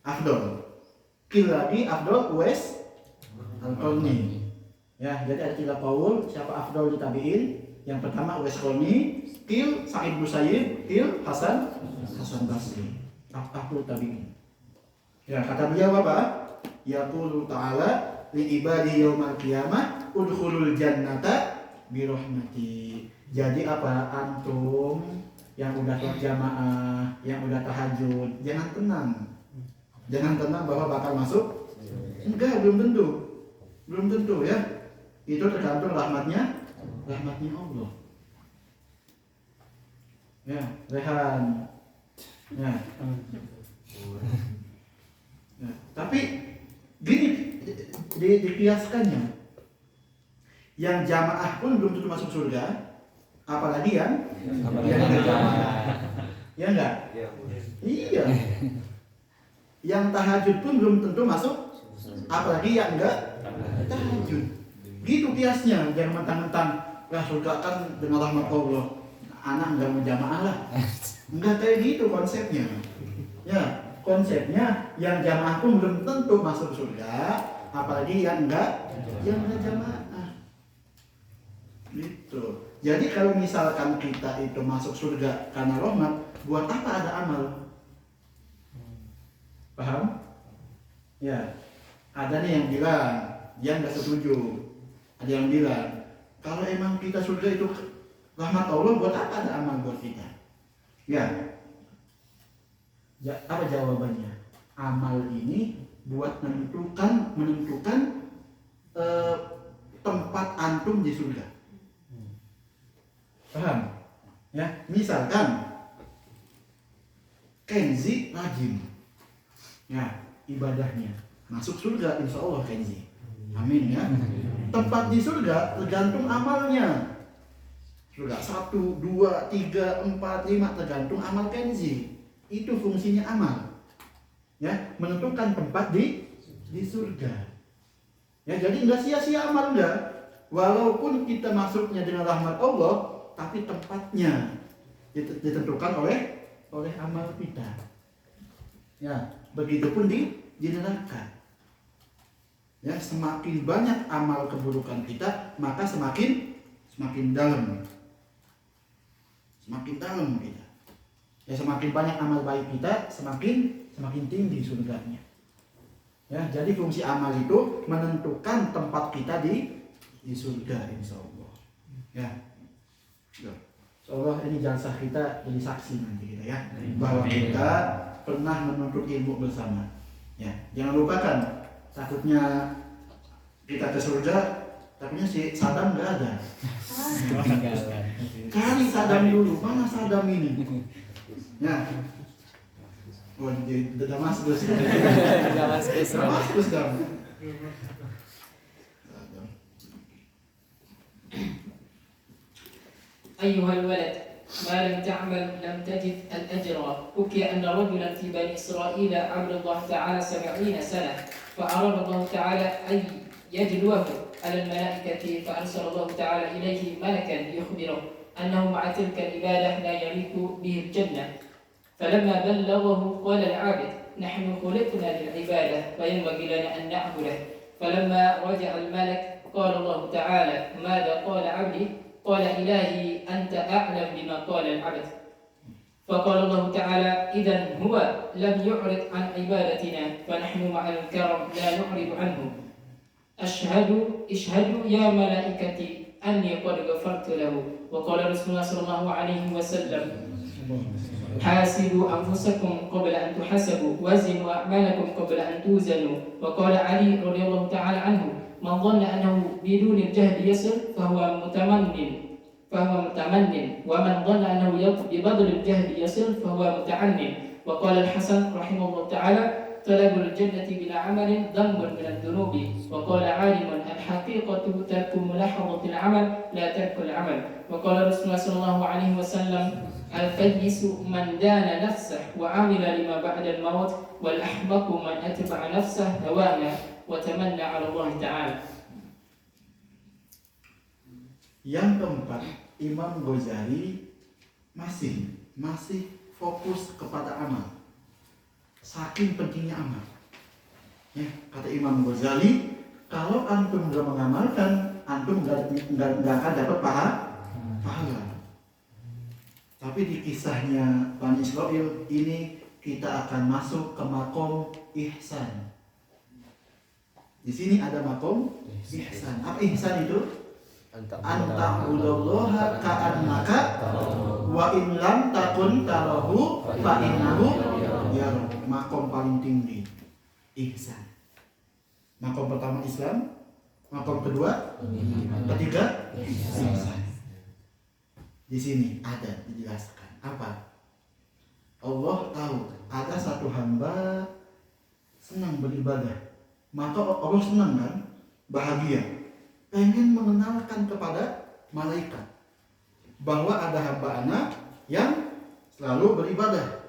afdal. Qil lagi afdal Uwais Al-Qarni. Ya, jadi ada 3 qaul, siapa afdal di tabi'in? Yang pertama Uwais Qarni, qil Sa'id bin Musayyib, qil Hasan Basri. Afdal tabi'in. Ya, kata beliau apa? Yaqulu ta'ala li ibadi yaumal qiyamah udkhulul jannata bi rahmati. Jadi apa? Antum yang udah sholat jamaah, yang udah tahajud, jangan tenang bahwa bakal masuk. Enggak, belum tentu ya. Itu tergantung rahmatnya Allah. Ya, Rehan. Ya. Tapi gini, dikiaskannya. Yang jamaah pun belum tentu masuk surga, apalagi yang nggak jamaah. Ya enggak? Iya. Yang tahajud pun belum tentu masuk, apalagi yang enggak tahajud. Gitu kiasnya, jangan mentang-mentang lah surga kan dengan rahmat Allah. Anak enggak mau jamaah lah. Enggak kayak gitu konsepnya. Ya, konsepnya yang jamaah pun belum tentu masuk surga, apalagi yang enggak jamaah. Gitu. Jadi kalau misalkan kita itu masuk surga karena rahmat, buat apa ada amal? Paham? Ya. Ada nih yang bilang, dia nggak setuju. Ada yang bilang, kalau emang kita surga itu rahmat Allah, buat apa ada amal buat kita? Ya. Apa jawabannya? Amal ini buat menentukan tempat antum di surga. Paham? Ya, misalkan Kenzi rajin, ya ibadahnya masuk surga, insya Allah Kenzi. Amin ya. Tempat di surga tergantung amalnya. Surga 1, 2, 3, 4, 5 tergantung amal Kenzi. Itu fungsinya amal. Ya, menentukan tempat di surga. Ya, jadi nggak sia-sia amal enggak. Walaupun kita masuknya dengan rahmat Allah, tapi tempatnya ditentukan oleh amal kita. Ya, begitupun di neraka. Ya, semakin banyak amal keburukan kita, maka semakin dalam. Semakin dalam kita. Ya, semakin banyak amal baik kita, semakin tinggi surganya. Ya, jadi fungsi amal itu menentukan tempat kita di surga, insya Allah. Ya. Insyaallah ini jalsah kita jadi saksi nanti kita ya, bahwa kita pernah menuntut ilmu bersama. Ya, jangan lupakan, takutnya kita ke surga, takutnya si Saddam nggak ada. Cari Saddam dulu, mana Saddam ini? Ya, di Damaskus. Damaskus dong. أيها الولد ما لم تعمل لم تجد الأجر. حكي أن رجلا في بني إسرائيل عبد الله تعالى 70 سنة، فأراد الله تعالى أن يدلوه على الملائكة، فأرسل الله تعالى إليه ملكا يخبره أنه مع تلك العبادة لا يليق به الجنة. فلما بلغه قال العابد نحن خلقنا للعبادة فينبغي لنا أن نعبده. فلما رجع الملك قال الله تعالى ماذا قال عبدي؟ قال إلهي أنت أعلم بما قال العبد. فقال الله تعالى إذن هو لم يعرض عن عبادتنا فنحن مع الكرم لا نعرض عنه. اشهدوا يا ملائكتي أني قد غفرت له. وقال رسول الله صلى الله عليه وسلم حاسبوا أنفسكم قبل أن تحاسبوا وزنوا أعمالكم قبل أن توزنوا. وقال علي رضي الله تعالى عنه من ظن أنه بدون الجهد يصل فهو متمن، ومن ظن أنه ببذل الجهد يصل فهو متعنن. وقال الحسن رحمه الله تعالى طلب الجنة بلا عمل ذنب من الذنوب. وقال عالم الحقيقة ترك ملاحظة العمل لا ترك العمل. وقال رسول الله صلى الله عليه وسلم الفيس من دان نفسه وعمل لما بعد الموت، والأحمق من أتبع نفسه هواه وتمنى على الله تعالى. Yang keempat, Imam Ghazali masih fokus kepada amal. Saking pentingnya amal. Ya, kata Imam Ghazali, kalau antum nggak mengamalkan, antum nggak akan dapat pahala. Tapi di kisahnya Bani Israil ini kita akan masuk ke makom ihsan. Di sini ada makom ihsan. Apa ihsan itu? Anta'budallaha ka'annaka wa in lam takun tarahu fa innahu yaraka. Makom paling tinggi ihsan. Makom pertama Islam, makom kedua, ketiga ihsan. Di sini ada dijelaskan apa? Allah tahu ada satu hamba senang beribadah, maka Allah senang kan bahagia, pengen mengenalkan kepada malaikat bahwa ada hamba anak yang selalu beribadah.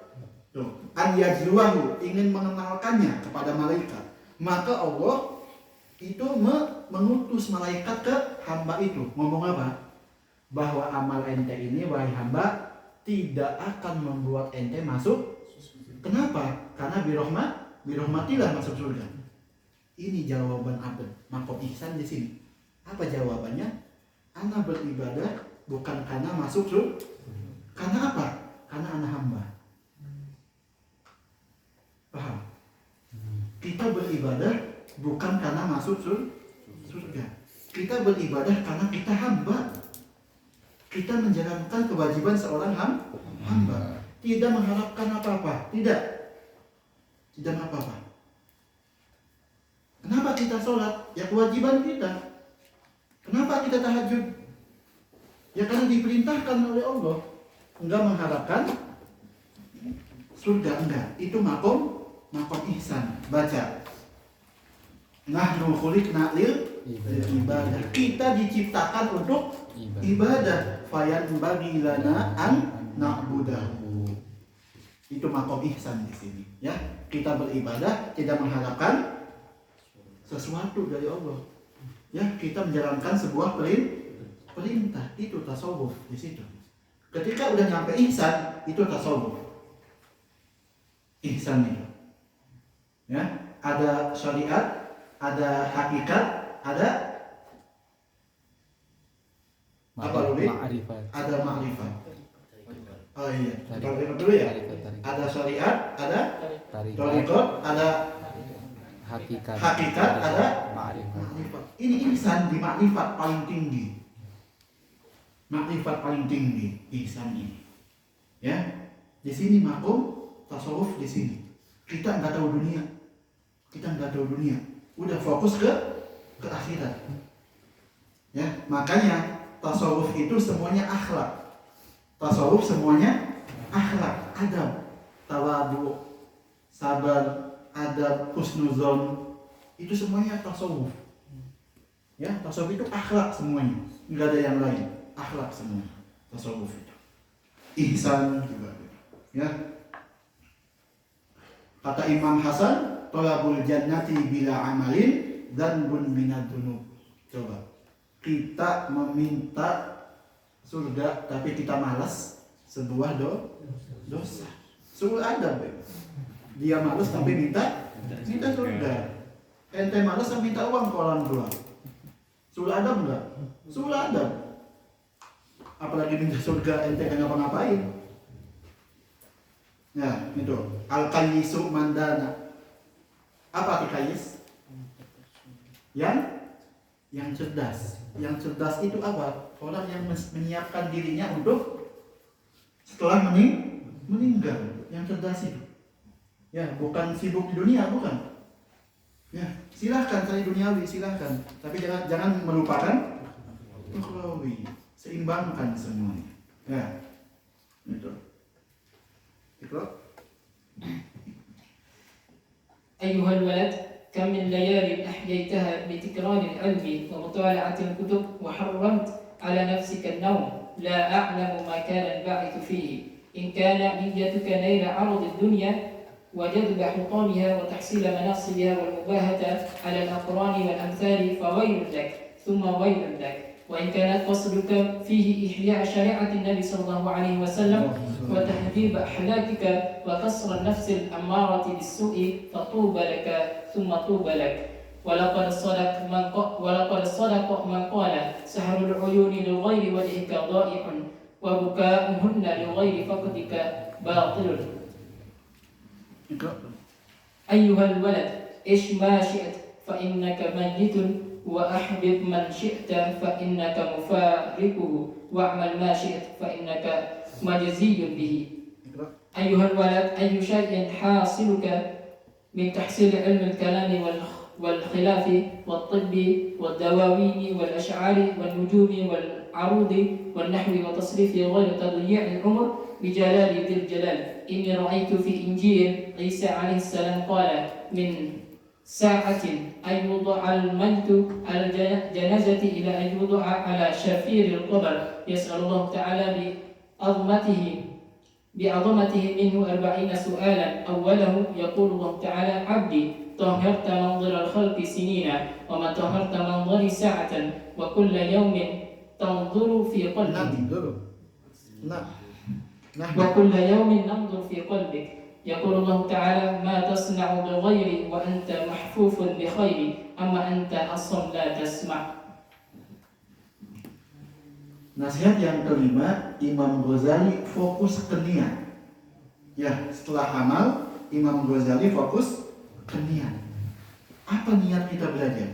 Tuh, an yajluwahu, ingin mengenalkannya kepada malaikat. Maka Allah itu mengutus malaikat ke hamba itu. Ngomong apa? Bahwa amal ente ini, wahai hamba, tidak akan membuat ente masuk. Kenapa? Karena birahmatilah masuk surga. Ini jawaban abad makom ihsan di sini. Apa jawabannya? Ana beribadah bukan karena masuk surga. Karena apa? Karena ana hamba. Paham? Kita beribadah bukan karena masuk surga. Kita beribadah karena kita hamba. Kita menjalankan kewajiban seorang hamba. Tidak mengharapkan apa-apa. Tidak apa-apa. Kenapa kita sholat? Ya kewajiban kita. Kenapa kita tahajud? Ya karena diperintahkan oleh Allah. Enggak mengharapkan surga, enggak. Itu makom ihsan. Baca. Nahnu khuliqna lil ibadah. Kita diciptakan untuk ibadah. Fayanbaghi lana an na'budahu. Itu makom ihsan di sini, ya. Kita beribadah tidak mengharapkan sesuatu dari Allah. Ya, kita menjalankan sebuah perintah. Itu tasawuf di situ. Ketika udah nyampe ihsan, itu tasawuf. Ihsan itu. Ya, ada syariat, ada hakikat, ada apa lebih? Ada ma'rifat. Oh iya, kita dulu ya. Ada syariat, ada thariqat, ada hakikat, ada ma'rifat. Ini ihsan di ma'rifat paling tinggi. Ma'rifat paling tinggi ihsan ini. Ya. Di sini makom tasawuf di sini. Kita enggak tahu dunia. Udah fokus ke akhirat. Ya, makanya tasawuf itu semuanya akhlak. Adab, tawadu, sabar, adab, husnuzon, itu semuanya tasawuf. Ya, tasawuf itu akhlak semuanya, nggak ada yang lain. Akhlak semua tasawuf itu. Ihsan juga. Ya. Kata Imam Hasan, thalabul jannati bila amalin dzanbun minad dzunub. Coba. Kita meminta surga tapi kita malas, sebuah dosa. Suul adab. Dia malas tapi minta surga. Ente malas tapi minta uang ke orang tua. Suul adab enggak? Suul adab. Apalagi minta surga ente kan ngapa-ngapain. Ya, itu. Al-qayyisu mandana. Apa al-qayyis? Yang cerdas. Yang cerdas itu apa? Orang yang menyiapkan dirinya untuk setelah meninggal. Yang cerdas itu. Ya, bukan sibuk di dunia, bukan. Ya, silahkan cari duniawi, silahkan. Tapi jangan melupakan ukhrawi. Seimbangkan semuanya. Ya, itu. Ikra. أيها الولد كم من ليال أحييتها بتكرار العلم ومطالعة الكتب وحرمت على نفسك النوم لا أعلم ما كان الباعث فيه إن كان نيتك نيل عرض الدنيا وجذب حطامها وتحصيل مناصبها والمباهة على الأقران والأمثال فويل لك ثم ويل لك وإن كانت قصدك فيه إحياء شريعة النبي صلى الله عليه وسلم وتهذيب أحلاكك وكسر النفس الأمارة بالسوء فطوبى لك ثم طوبى لك ولقد صدق من قال سهر العيون للغير وجهك ضائع وبكاؤهن للغير فقدك باطل أيها الولد إش ما شئت فإنك ميت وأحبب من شئت فإنك مفارقه واعمل ما شئت فإنك مجزي به أيها الولد أي شيء حاصلك من تحصيل علم الكلام والخلاف والطب والدواوين والأشعار والنجوم والعروض والنحو وتصريف غير تضييع العمر بجلال ذي الجلال إني رأيت في إنجيل عيسى عليه السلام قال من ساعة أن يوضع الميت على الجنازة إلى أن يوضع على شفير القبر يسأل الله تعالى بعظمته منه 40 سؤالا. أوله يقول الله تعالى: عبدي طهرت منظر الخلق سنين وما طهرت منظري ساعة وكل يوم تنظر في قلبي وكل يوم ننظر في قلبك. يقول الله تعالى: ما تصنع بغيري وأنت محفوف بخيري أما أنت أصم لا تسمع. Nasihat yang kelima, Imam Ghazali fokus ke niat. Ya, setelah amal, Imam Ghazali fokus ke niat. Apa niat kita belajar?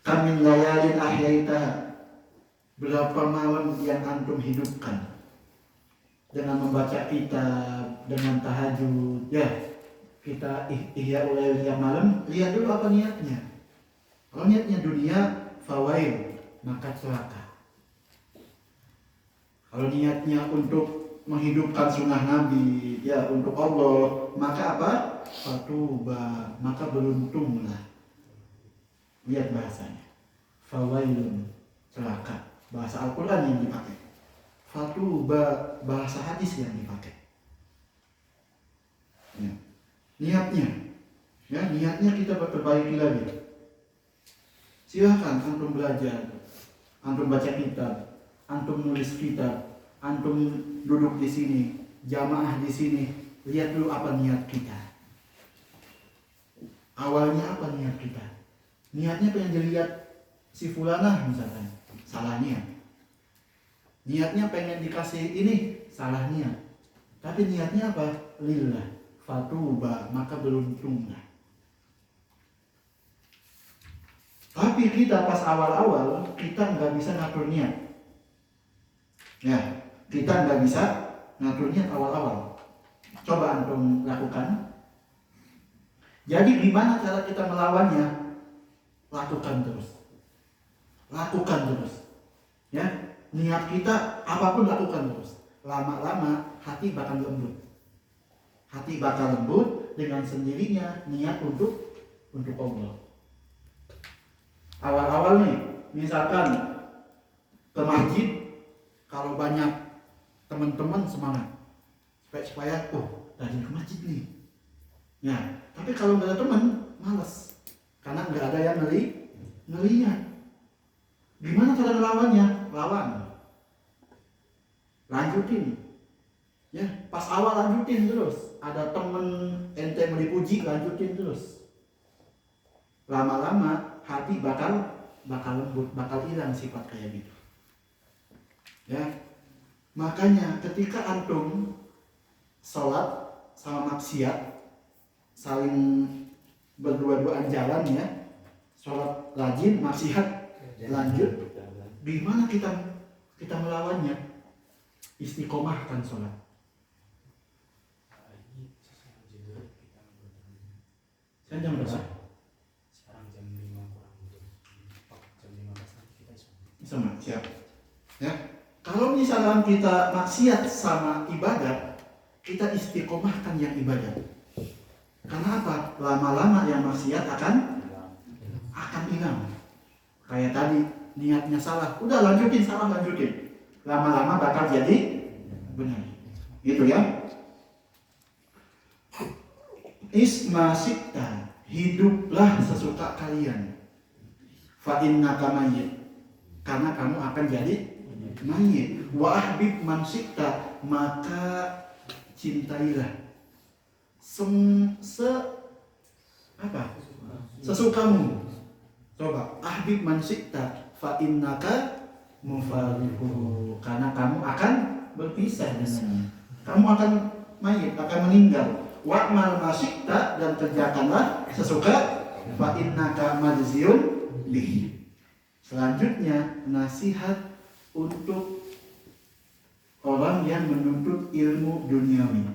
Kamin layalin ahyaitaha. Berapa malam yang antum hidupkan dengan membaca kitab, dengan tahajud, ya. Kita ihya ulil yang malam, lihat dulu apa niatnya. Kalau niatnya dunia, fawail, maka celaka. Kalau niatnya untuk menghidupkan sunnah Nabi, ya untuk Allah, maka apa? Fatuba, maka beruntunglah. Lihat bahasanya. Fawailun, celaka. Bahasa Al-Quran yang dipakai. Fatuba, bahasa hadis yang dipakai. Ya. Niatnya kita perbaiki lagi. Silakan antum belajar, antum baca kitab, antum nulis kitab, antum duduk di sini, jamaah di sini, lihat dulu apa niat kita. Awalnya apa niat kita? Niatnya pengen dilihat si fulanah misalkan, salah niat. Niatnya pengen dikasih ini, salah niat. Tapi niatnya apa? Lillah, fatuba, maka beruntunglah. Tapi kita pas awal-awal, kita nggak bisa ngatur niat. Ya, kita nggak bisa ngatur niat awal-awal. Coba antum lakukan. Jadi gimana cara kita melawannya? Lakukan terus. Ya, niat kita apapun lakukan terus. Lama-lama hati bakal lembut. Hati bakal lembut dengan sendirinya niat untuk Allah. Awal-awal nih, misalkan ke masjid, kalau banyak teman-teman semangat supaya rajin ke masjid nih. Ya, tapi kalau nggak ada teman, malas karena nggak ada yang ngelihat. Gimana cara melawannya? Lawan, lanjutin. Ya, pas awal lanjutin terus. Ada temen ente mau dipuji, lanjutin terus. Lama-lama hati bakal lembut, bakal hilang sifat kayak gitu. Ya, makanya ketika antum sholat sama maksiat saling berdua-duaan jalan ya, sholat rajin, maksiat lanjut, gimana kita melawannya? Istiqomahkan sholat. Saya jam berapa? Sekarang jam 5 kurang jam 15 nanti kita sama siap. Ya, kalau misalkan kita maksiat sama ibadah, kita istiqomahkan yang ibadah. Karena apa? Lama-lama yang maksiat akan hilang. Kayak tadi niatnya salah, udah lanjutin. Lama-lama bakal jadi benar. Gitu ya. Isma sikta, hiduplah sesuka kalian. Fa innaka mayyit, karena kamu akan jadi mayyit. Wa ahbib man sikta, maka cintailah sesukamu. Coba ahbib man sikta, fa innaka mufariquhu, karena kamu akan berpisah dengannya. Kamu akan mayyit, akan meninggal. Wa'mal masikta, dan kerjakanlah sesuka, fa innaka majziyun bihi. Selanjutnya nasihat untuk orang yang menuntut ilmu duniawi.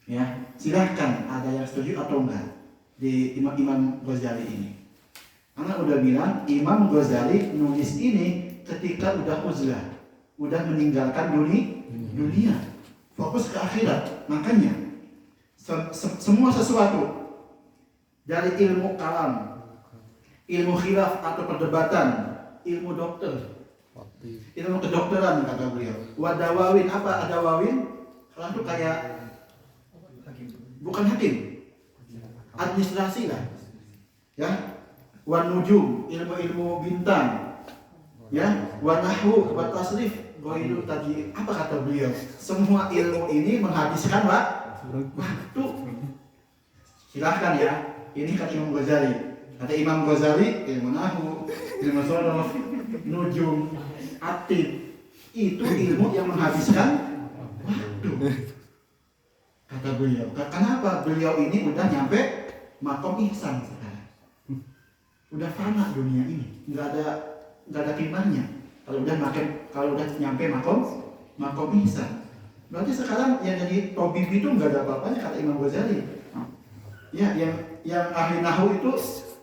Ya, silahkan ada yang setuju atau enggak di Imam Ghazali ini. Karena udah bilang Imam Ghazali nulis ini ketika udah uzlah, udah meninggalkan dunia, fokus ke akhirat. Makanya semua sesuatu dari ilmu kalam, ilmu khilaf atau perdebatan, ilmu dokter, ilmu kedokteran kata beliau. Wadawawin, apa adawawin? Kalau itu kayak bukan hakim, administrasi lah, ya. Wanujum, ilmu-ilmu bintang, ya. Wanahu, watasrif, itu tadi apa kata beliau? Semua ilmu ini menghabiskan waktu. Silahkan ya. Ini kata Imam Ghazali. Kata Imam Ghazali, ilmu nahu, ilmu sorof, nujum, atib, itu ilmu yang menghabiskan waktu. Kata beliau. Kenapa? Beliau ini udah nyampe makom ihsan sekarang. Udah fana dunia ini, nggak ada kimahnya. Kalau udah nyampe makom ihsan. Berarti sekarang yang jadi tabib itu nggak ada apa-apanya kata Imam Ghazali. Ya, yang ahli nahu itu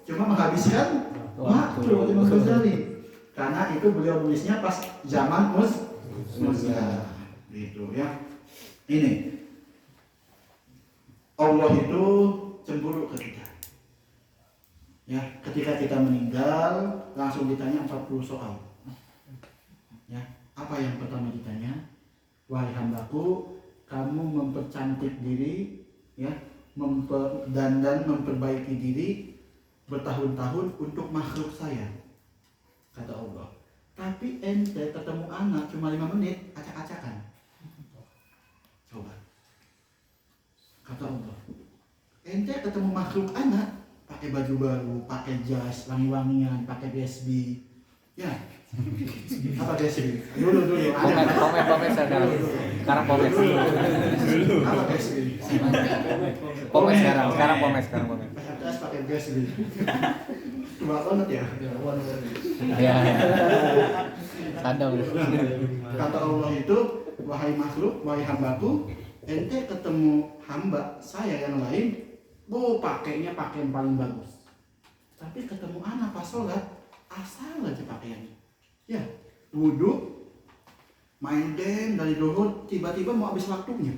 cuma menghabiskan waktu Imam Ghazali. Karena itu beliau nulisnya pas zaman Muslim. Gitu ya. Ini Allah itu cemburu ke kita. Ya, ketika kita meninggal langsung ditanya 40 soal. Ya, apa yang pertama ditanya? Wahai hambaku, kamu mempercantik diri, ya, dan memperbaiki diri bertahun-tahun untuk makhluk saya, kata Allah. Tapi ente ketemu anak cuma 5 menit, acak-acakan. Coba, kata Allah. Ente ketemu makhluk anak pakai baju baru, pakai jas, wangi-wangian, pakai BSB, ya. Apa BSB? Dulu. Pomes sekarang pomes. Apa BSB? Pomes sekarang pomes. Pakai jas, pakai BSB. Tua banget ya. Ya. Sadar. Kata Allah itu, wahai makhluk, wahai hambaku, ente ketemu hamba saya yang lain, pakainya pakaian paling bagus. Tapi ketemu anak pas sholat, asal aja pakaiannya. Ya, wudhu, main game dari duhur, tiba-tiba mau habis waktunya.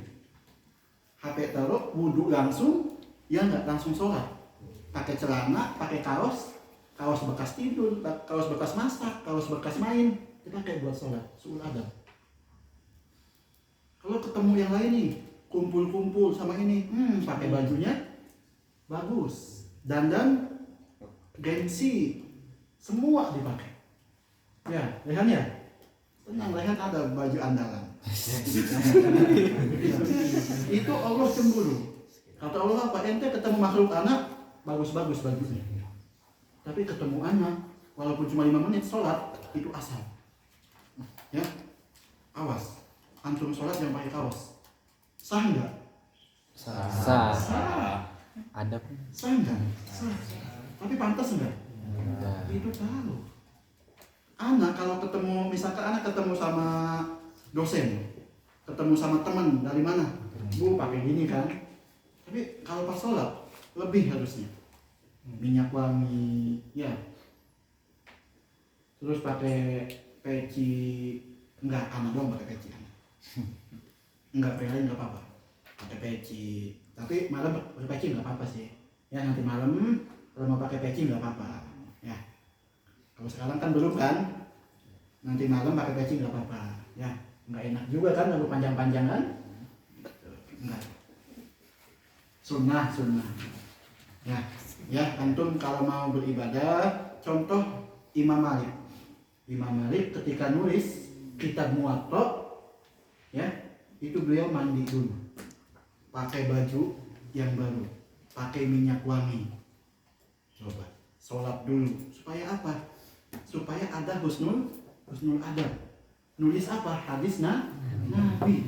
HP taruh, wudhu langsung, ya nggak langsung sholat. Pakai celana, pakai kaos bekas tidur, kaos bekas masak, kaos bekas main, dipakai buat sholat, suul adab. Kalau ketemu yang lain nih, kumpul-kumpul sama ini, pakai bajunya bagus, dandan, gengsi, semua dipakai. Ya, Rehan ya? Tenang, Rehan ada baju andalan. Itu Allah cemburu. Kata Allah apa? Ente ketemu makhluk anak, bagus-bagus bajunya. Tapi ketemu anak, walaupun cuma 5 menit sholat, itu asal. Ya, awas. Antum sholat yang pakai kaos. Sah nggak? Sah. Ada pun. Sah nggak? Sah. Tapi pantas nggak? Itu tahu. Anak kalau ketemu, misalkan anak ketemu sama dosen, ketemu sama teman dari mana? Bu pakai gini kan? Tapi kalau pas sholat lebih harusnya. Minyak wangi, ya. Terus pakai peci, enggak, anak dong pakai peci. Enggak, lain enggak apa-apa. Pakai peci. Tapi malam pakai peci enggak apa-apa sih. Ya nanti malam kalau mau pakai peci enggak apa-apa. Ya. Kalau sekarang kan belum kan? Nanti malam pakai peci enggak apa-apa. Ya, enggak enak juga kan lalu panjang-panjang kan? Enggak. Sunnah. Ya, antum kalau mau beribadah, contoh Imam Malik. Imam Malik ketika nulis kitab Muwatta, ya, itu beliau mandi dulu. Pakai baju yang baru, pakai minyak wangi. Coba, sholat dulu. Supaya apa? Supaya ada husnul adab. Nulis apa? Hadis Nabi.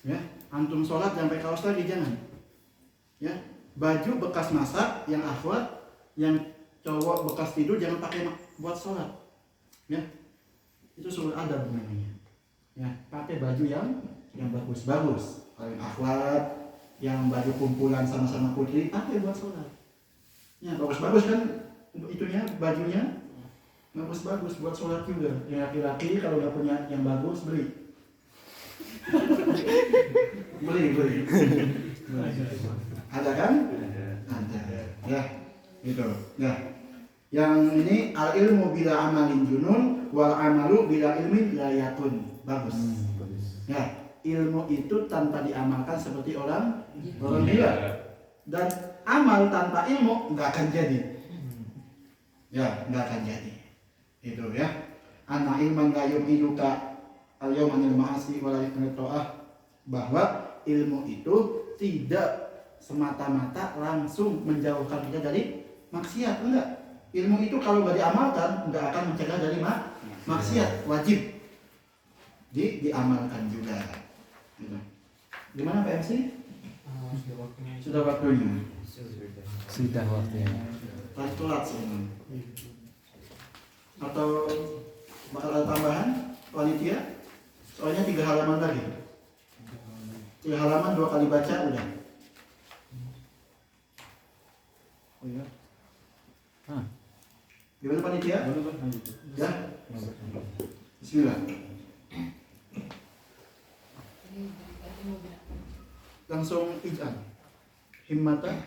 Ya, antum sholat sampai kaos lagi jangan. Ya, baju bekas masak yang akhwat, yang cowok bekas tidur jangan pakai buat sholat. Ya, itu suul adab namanya. Ya, pakai baju yang bagus-bagus. Kalau yang akhwat, yang baju kumpulan sama-sama putri, pakai buat sholat. Ya, bagus-bagus kan itunya, bajunya bagus-bagus buat sholat juga. Yang laki-laki kalau nggak punya yang bagus beli. beli. Ada kan? Ada. ya. Gitu. Nah, yang ini al ilmu bila amalin junun wal amalu bila ilmin la yakun. Bagus. Ya, ilmu itu tanpa diamalkan seperti orang gila. Dan amal tanpa ilmu nggak akan jadi. Ya, nggak akan jadi. Itu ya. Anna ilman la yuminuka al-yawmanil ma'asi wa la bahwa ilmu itu tidak semata-mata langsung menjauhkan kita dari maksiat, enggak. Ilmu itu kalau nggak diamalkan nggak akan mencegah dari maksiat, wajib diamalkan juga. Gitu. Gimana Pak MC? Sudah waktunya. Sudah waktunya. Telat sebenarnya. Atau bakal ada tambahan panitia? Soalnya 3 halaman lagi. 3 halaman 2 kali baca udah. Oh iya. Gimana panitia? Ya. Bismillah. Langsung ij'al himmata.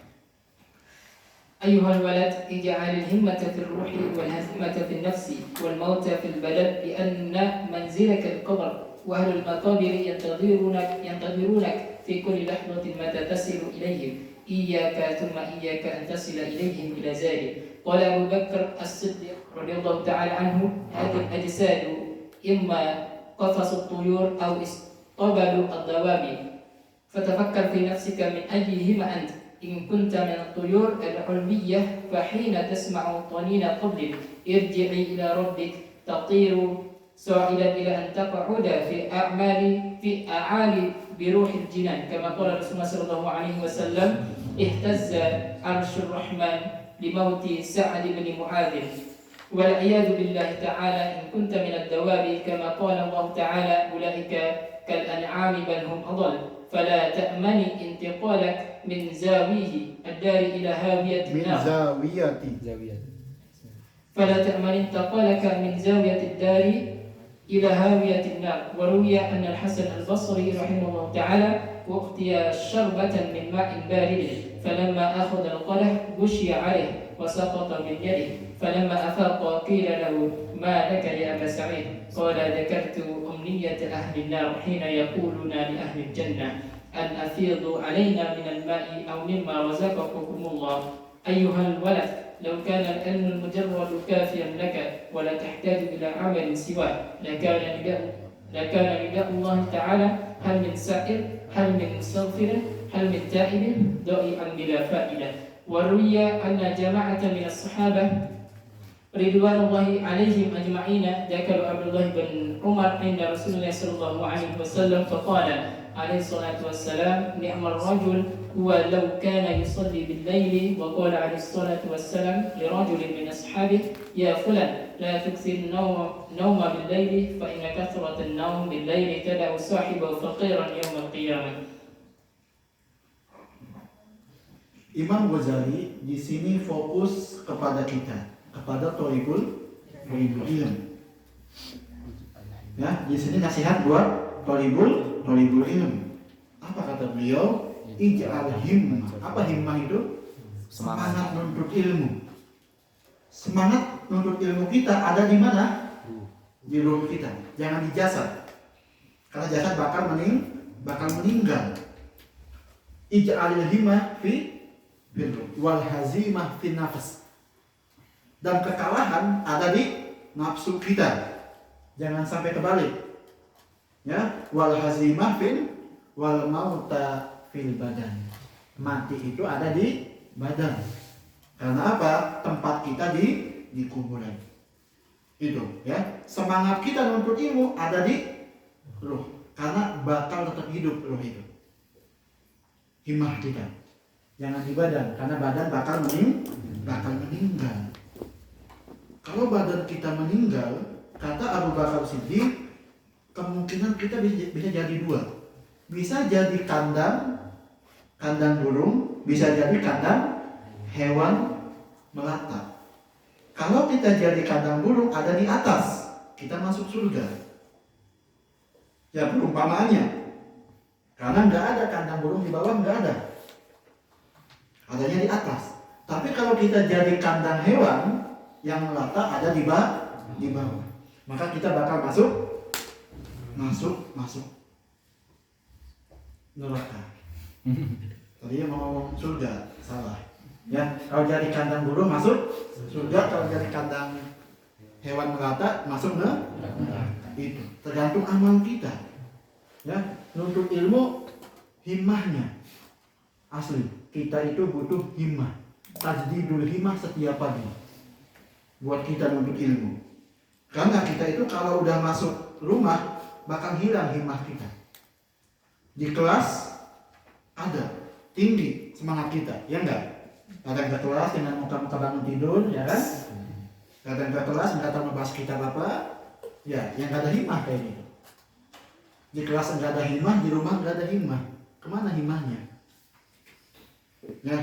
أيها الولد اجعل الهمة في الروح والهزيمة في النفس والموت في البلد لأن منزلك القبر وأهل المقابر ينتظرونك في كل لحظة متى تصل إليهم إياك ثم إياك أن تصل إليهم إلى ذلك. قال أبو بكر الصديق رضي الله تعالى عنه هذه الأجساد إما قفص الطيور أو اسطبل الدواب فتفكر في نفسك من أيهما أنت. إن كنت من الطيور العلمية فحين تسمع طنين قبلك ارجعي إلى ربك تطير صاعدا إلى أن تقعد في أعالي بروح الجنان كما قال رسول الله صلى الله عليه وسلم اهتز عرش الرحمن لموت سعد بن معاذ والعياذ بالله تعالى. إن كنت من الدواب كما قال الله تعالى أولئك كالأنعام بل هم أضل. فلا تأمني انتقالك من زاويه الدار إلى هاوية النار. فلا تأمن انتقالك من زاوية الدار إلى هاوية النار. وروي أن الحسن البصري رحمه الله تعالى أعطي شربة من ماء بارد فلما أخذ القدح غشي عليه وسقط من يده فلما أفاق قيل له ما لك يا أبا سعيد؟ قال ذكرت أمنية أهل النار حين يقولون لأهل الجنة أن أفيضوا علينا من الماء أو مما رزقكم الله. أيها الولد لو كان العلم المجرد كافيا لك ولا تحتاج إلى عمل سواه لكان نداء الله تعالى هل من سائر هل من مستغفر هل من تائب ضائعا بلا فائدة. وروي أن جماعة من الصحابة رضوان الله عليهم أجمعين ذكروا عبد الله بن عمر عند رسول الله صلى الله عليه وسلم فقال عليه الصلاة والسلام نعم الرجل هو لو كان يصلي بالليل. وقال عليه الصلاة والسلام لرجل من أصحابه يا فلان لا تكثر النوم بالليل فإن كثرة النوم بالليل تدع صاحبه فقيرا يوم القيامة. Imam Ghazali di sini fokus kepada kita, kepada thalibul ilm. Ya, di sini nasihat buat thalibul ilm. Apa kata beliau? Ij'al himmah. Apa himmah itu? Semangat menuntut ilmu. Semangat menuntut ilmu kita ada di mana? Di ruh kita, jangan di jasad. Karena jasad bakal meninggal. Ij'al himmah fi wal hazimah fi nafs. Dan kekalahan ada di nafsu kita. Jangan sampai kebalik. Ya, wal hazimah fil wal mauta fil badan. Mati itu ada di badan. Karena apa? Tempat kita di kuburan. Itu, ya. Semangat kita menuntut ilmu ada di ruh. Karena bakal tetap hidup ruh itu. Himmah kita. Jangan di badan, karena badan bakal meninggal. Kalau badan kita meninggal, kata Abu Bakar Siddiq, kemungkinan kita bisa jadi 2. Bisa jadi kandang burung, bisa jadi kandang hewan melata. Kalau kita jadi kandang burung ada di atas, kita masuk surga. Ya perumpamaannya. Karena nggak ada kandang burung di bawah, nggak ada. Adanya di atas. Tapi kalau kita jadi kandang hewan, yang melata ada di bawah, maka kita bakal masuk neraka. Tadi mau ngomong surga, salah. Ya, kalau jadi kandang burung masuk surga, kalau jadi kandang hewan melata masuk neraka. Itu tergantung amal kita. Ya, nuntut ilmu himmahnya. Asli, kita itu butuh himmah. Tajdidul himmah setiap pagi buat kita nuntut ilmu. Karena kita itu kalau udah masuk rumah bakal hilang himmah kita. Di kelas ada tinggi semangat kita, ya enggak? Kadang ke kelas dengan muka-muka bangun tidur, ya kan? Kadang ke kelas enggak tahu ngebahas kitab apa, ya, yang enggak ada himmah kayak gitu. Di kelas enggak ada himmah, di rumah enggak ada himmah. Kemana himmahnya? Ya,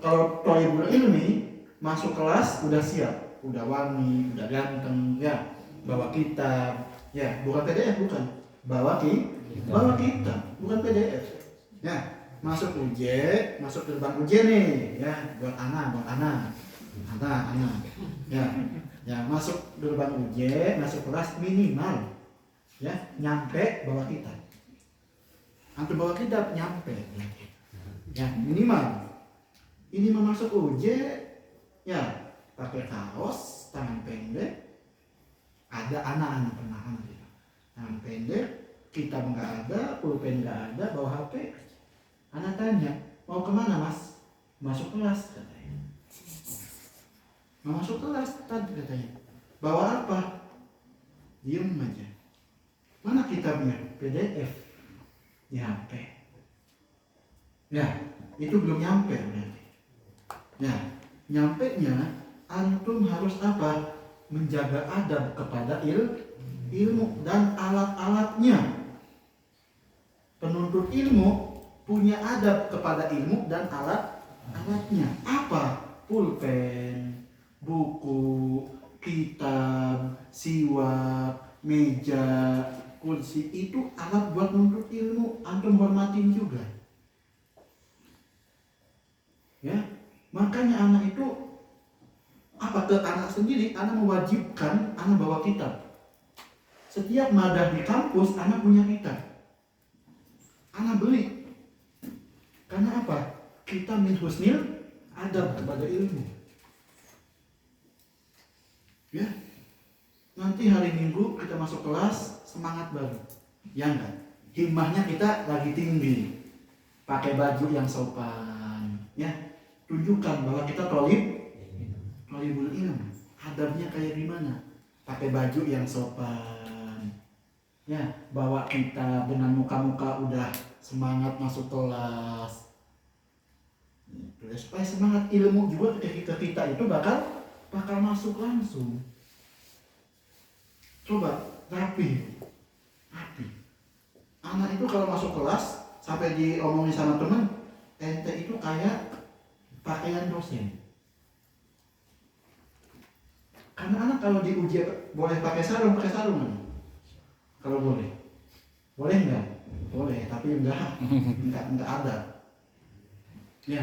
kalau thalibul ilmi masuk kelas udah siap, udah wangi, udah ganteng, ya, bawa kitab, ya, bukan PDF, bukan, bawa kitab, bukan PDF, ya, masuk masuk gerbang UJ nih, ya, buat anak, ya, masuk gerbang UJ, masuk kelas minimal, ya, nyampe bawa kitab, antum bawa kitab nyampe, ya, minimal. Ini mau masuk UJ, ya, pakai kaos, tangan pendek, ada anak-anak gitu. Tangan pendek, kitab nggak ada, pulpen nggak ada, bawa HP. Anak tanya, mau kemana mas? Masuk kelas katanya. Mau masuk kelas tadi katanya. Bawa apa? Diem aja. Mana kitabnya? PDF di HP. Ya, itu belum nyampe berarti. Ya, nyampenya antum harus apa? Menjaga adab kepada ilmu dan alat-alatnya. Penuntut ilmu punya adab kepada ilmu dan alat-alatnya. Apa? Pulpen, buku, kitab, siwak, meja, kursi, itu alat buat menuntut ilmu. Antum hormatin juga. Ya, makanya anak itu apa, ke anak sendiri, anak mewajibkan anak bawa kitab. Setiap madah di kampus anak punya kitab, anak beli. Karena apa? Kita min husnil adab kepada ilmu. Ya, nanti hari Minggu kita masuk kelas semangat baru, ya enggak? Himmahnya kita lagi tinggi, pakai baju yang sopan, ya, tunjukkan bahwa kita thalibul ilm. Adabnya kayak gimana? Pakai baju yang sopan, ya, bawa kitab dengan muka-muka udah semangat masuk kelas. Supaya semangat ilmu juga ketika kita itu bakal masuk langsung. Coba rapi. Anak itu kalau masuk kelas sampai diomongin sama teman, ente itu kayak pakaian dosen. Karena anak kalau diuji boleh pakai sarung kan? Kalau boleh enggak? Boleh, tapi enggak ada. Ya,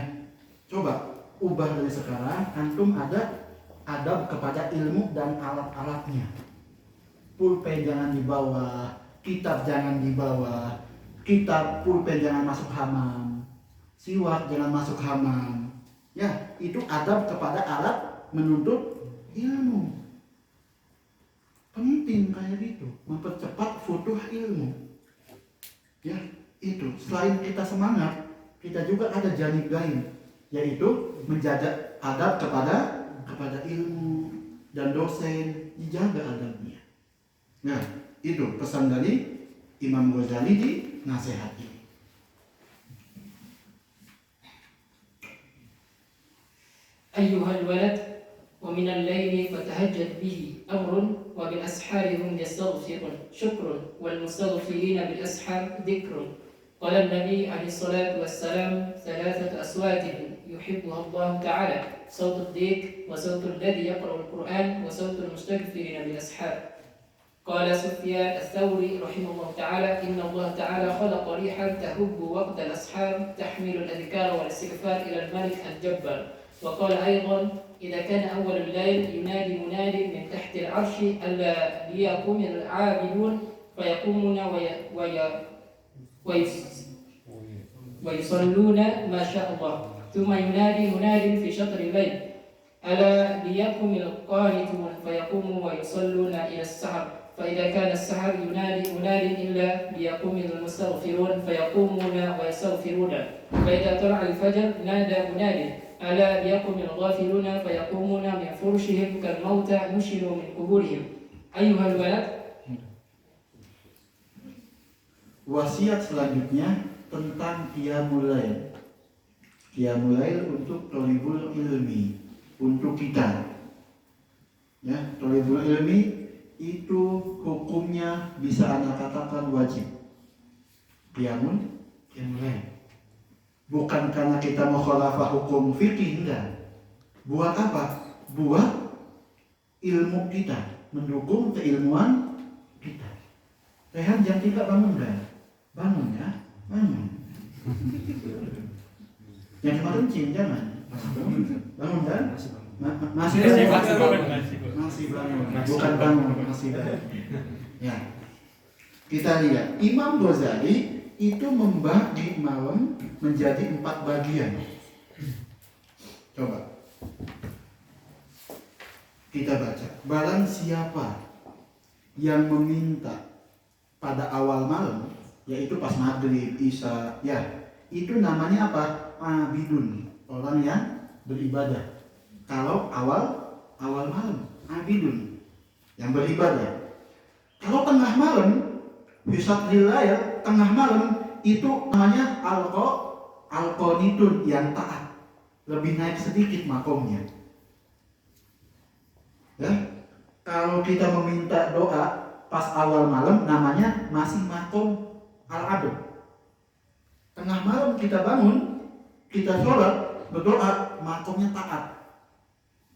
coba ubah dari sekarang, antum ada adab kepada ilmu dan alat-alatnya. Pulpen jangan dibawa, kitab jangan dibawa, pulpen jangan masuk hamam, siwak jangan masuk hamam. Ya, itu adab kepada alat menuntut ilmu. Penting kayak gitu, mempercepat futuh ilmu. Ya, itu selain kita semangat, kita juga ada janib lain, yaitu menjaga adab kepada ilmu dan dosen, dijaga adabnya. Nah, itu pesan dari Imam Ghazali di nasihat ini. أيها الولد ومن الليل فتهجد به أمر وبالأسحار هم يستغفرون شكر والمستغفرين بالأسحار ذكر. قال النبي عليه الصلاة والسلام: ثلاثة أصوات يحبها الله تعالى، صوت الديك، وصوت الذي يقرأ القرآن، وصوت المستغفرين بالأسحار. قال سفيان الثوري رحمه الله تعالى إن الله تعالى خلق ريحا تهب وقت الأسحار تحمل الأذكار والاستغفار إلى الملك الجبار. وقال أيضا إذا كان أول الليل ينادي مناد من تحت العرش ألا ليقوم العابدون فيقومون ويصلون ما شاء الله. ثم ينادي مناد في شطر الليل ألا ليقم القانتون فيقوموا ويصلون إلى السحر. فإذا كان السحر ينادي مناد إلا ليقوم المستغفرون فيقومون ويستغفرون. فإذا طلع الفجر نادى مناد ألا ليقم الغافلون فيقومون من فرشهم كالموتى نشروا من قبورهم. أيها الولد. Wasiat selanjutnya tentang qiyamul lail. Qiyamul lail untuk thalibul ilmi, untuk kita. Ya, thalibul ilmi itu hukumnya bisa Anda katakan wajib. Qiyamul lail. Bukan karena kita mukhalafah hukum fikih, enggak. Buat apa? Buat ilmu kita, mendukung keilmuan kita. Rehan jam 3 bangun kan? Bangun ya, bangun. Yang kemarin cium jangan. Bangun kan? Masih bangun. Bukan bangun, masih bangun. Ya. Kita lihat Imam Ghazali itu membagi malam menjadi 4 bagian. Coba kita baca. Barang siapa yang meminta pada awal malam, yaitu pas maghrib, isya, ya, itu namanya apa? Abidun, orang yang beribadah. Kalau awal malam, abidun, yang beribadah. Kalau tengah malam, bisa dilayar, tengah malam itu namanya alqonitun, yang taat. Lebih naik sedikit makomnya. Ya, kalau kita meminta doa pas awal malam namanya masih makom al-abd. Tengah malam kita bangun, kita sholat, berdoa, makomnya taat,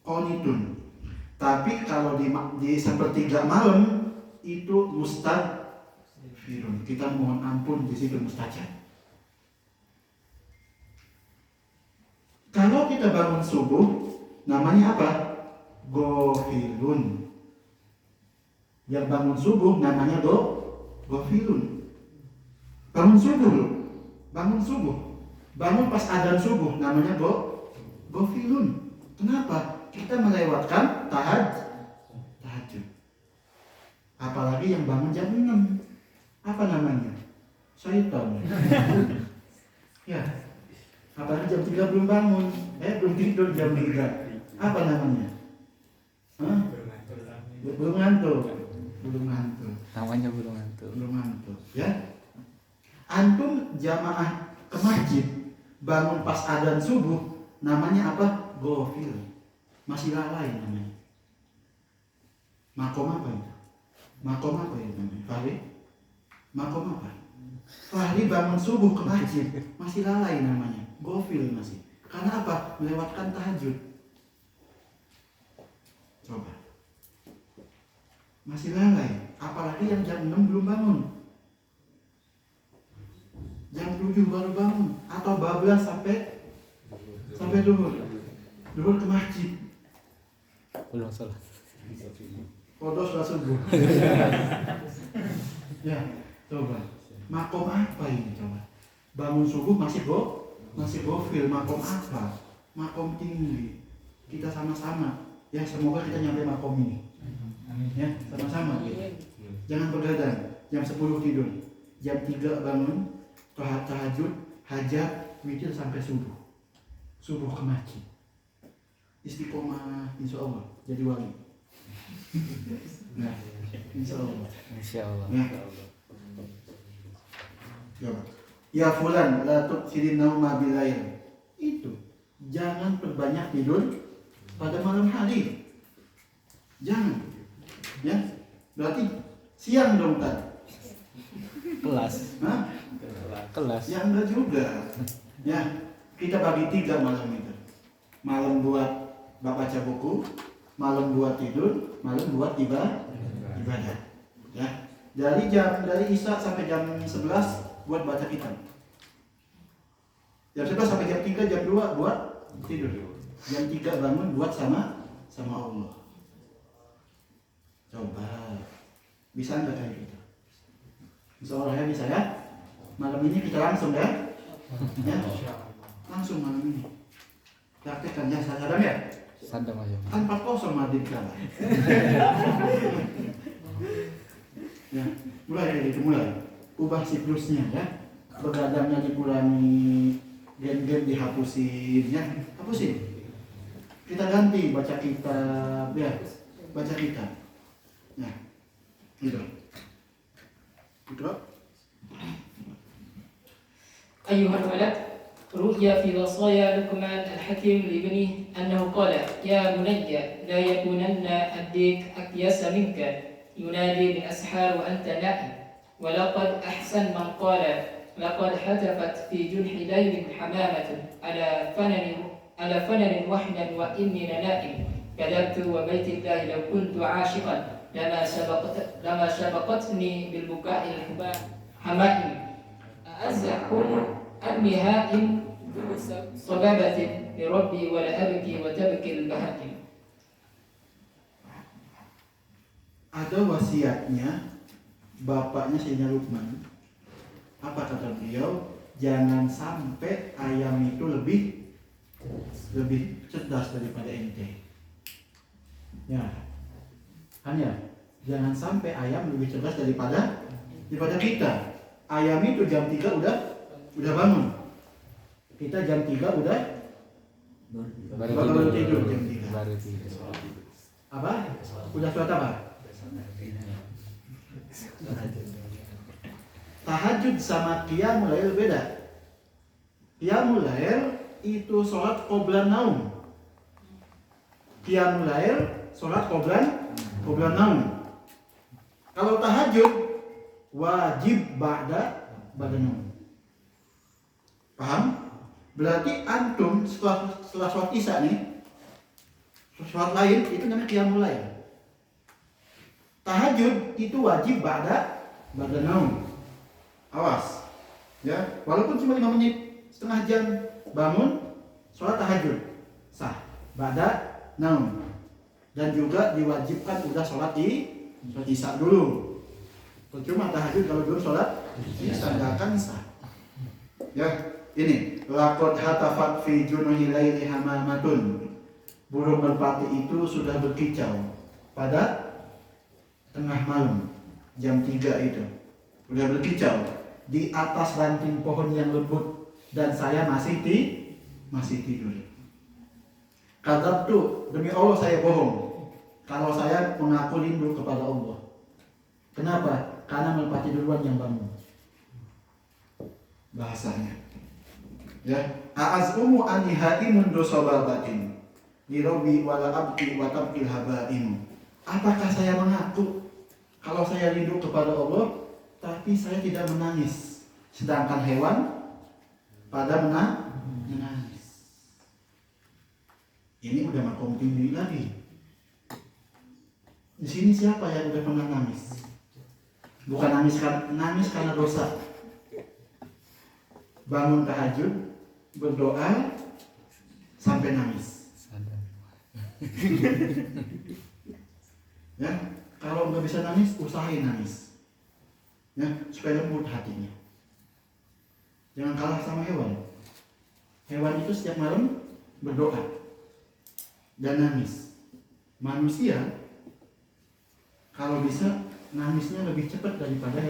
qonitun. Tapi kalau di sepertiga malam itu mustadfirun, kita mohon ampun, di situ mustajab. Kalau kita bangun subuh namanya apa? Ghafilun. Yang bangun subuh namanya ghafilun. Bangun subuh. Bangun pas adzan subuh namanya ghafilun. Kenapa? Kita melewatkan tahajud. Apalagi yang bangun jam 6. Apa namanya? Syaitan. Ya. Apalagi jam 3 belum bangun. Belum tidur jam 3. Apa namanya? Belum ngantuk. Namanya belum ngantuk. Ya. Antum jamaah ke masjid bangun pas adzan subuh namanya apa? Ghafil. Masih lalai namanya. Makom apa itu? Namanya? Fahri? Makom apa? Fahri bangun subuh ke masjid masih lalai namanya. Ghafil masih. Karena apa? Melewatkan tahajud. Coba. Masih lalai, apalagi yang jam 6 belum bangun, jam 7 baru bangun, atau bablas sampai duhur ke masjid, Belum sholat. Kodos sholat subuh. Ya, coba, makom apa ini coba? Bangun subuh masih gofil, makom apa? Makom tinggi. Kita sama-sama, ya semoga kita nyampe makom ini. Ya, sama-sama gitu. Jangan begadang, jam 10 tidur, jam 3 bangun, tahajud, hajat, witir sampai subuh ke masjid. Istiqomah, insya Allah jadi wali. Nah, insya Allah. Ya fulan, la tuksirin nauma bilail. Itu, jangan perbanyak tidur pada malam hari. Jangan. Ya, berarti siang dong tadi. Kelas. Hah? Kelas. Ya enggak juga. Ya, kita bagi 3 malam itu. Malam buat baca buku, malam buat tidur, malam buat ibadah. Ya. Dari Isya sampai jam 11 buat baca kitab. Jam 11 sampai jam 3, jam 2 buat tidur. Jam 3 bangun buat sama Allah. Coba. Bisa enggak kayak gitu? Insya Allah ya bisa ya. Malam ini kita langsung ya. Ya. Langsung malam ini. Praktekkan ya, sadar ya? Sadar aja. Kan 4-0 Madrid kalah. Ya, mulai dari itu mulai. Ubah siklusnya ya. Begadangnya dikurangi, game-game dihapusin ya. Hapusin. Kita ganti baca kitab ya. Baca kitab. Ya. Gitu. Gitu. أيها الولد، رؤي في وصايا لقمان الحكيم لابنه أنه قال: يا بني لا يكونن الديك أكيس منك ينادي بالأسحار وأنت نائم. ولقد أحسن من قال: لقد هتفت في جنح ليل حمامة على فنن وحدا وإني لنائم. كذبت وبيت الله لو كنت عاشقا لما سبقتني بالبكاء الحمائم. أزحكم أني هائم صبابة لربي ولا أبكي وتبكي البهائم. Ada wasiatnya bapaknya Sayyidina Luqman. Apa kata beliau? Jangan sampai ayam itu lebih cerdas daripada ente. Ya, hanya jangan sampai ayam lebih cerdas daripada kita. Ayam itu jam 3 udah bangun. Kita jam 3 udah baru tidur jam 3. Baru tidur. Apa? Udah sholat apa? Tahajud sama qiyamul lail beda. Qiyamul lail itu sholat qoblan naum. Qiyamul lail sholat qoblan naum. Kalau tahajud wajib ba'da naum. Paham? Berarti antum setelah sholat isya nih, sholat lain itu namanya qiyamul lail. Tahajud itu wajib ba'da naum. Awas. Ya, walaupun cuma 5 menit, setengah jam bangun sholat tahajud sah ba'da naum. Dan juga diwajibkan udah sholat isya dulu. Percuma tahajud kalau belum sholat isya nggak akan sah. Ya, ini laqad hatafat fi junuhi laili hamamatun. Burung merpati itu sudah berkicau pada tengah malam jam 3 itu. Sudah berkicau di atas ranting pohon yang lembut dan saya masih tidur. Kadzabtu, demi Allah saya bohong kalau saya mengaku rindu kepada Allah. Kenapa? Karena merpati duluan yang bangun. Bahasanya. Ya, a'azumu anni haimun dosababatin li rabbi wala abki wa tabkil habaimu. Apakah saya mengaku kalau saya rindu kepada Allah tapi saya tidak menangis, sedangkan hewan pada menangis. Ini udah makom tinggi lagi. Di sini siapa yang udah pernah nangis? Bukan nangis karena dosa. Bangun tahajud, berdoa sampai nangis. Sadar. Ya, kalau nggak bisa nangis, usahain nangis. Ya, supaya lembut hatinya. Jangan kalah sama hewan. Hewan itu setiap malam berdoa dan nangis. Manusia kalau bisa nangisnya lebih cepat daripada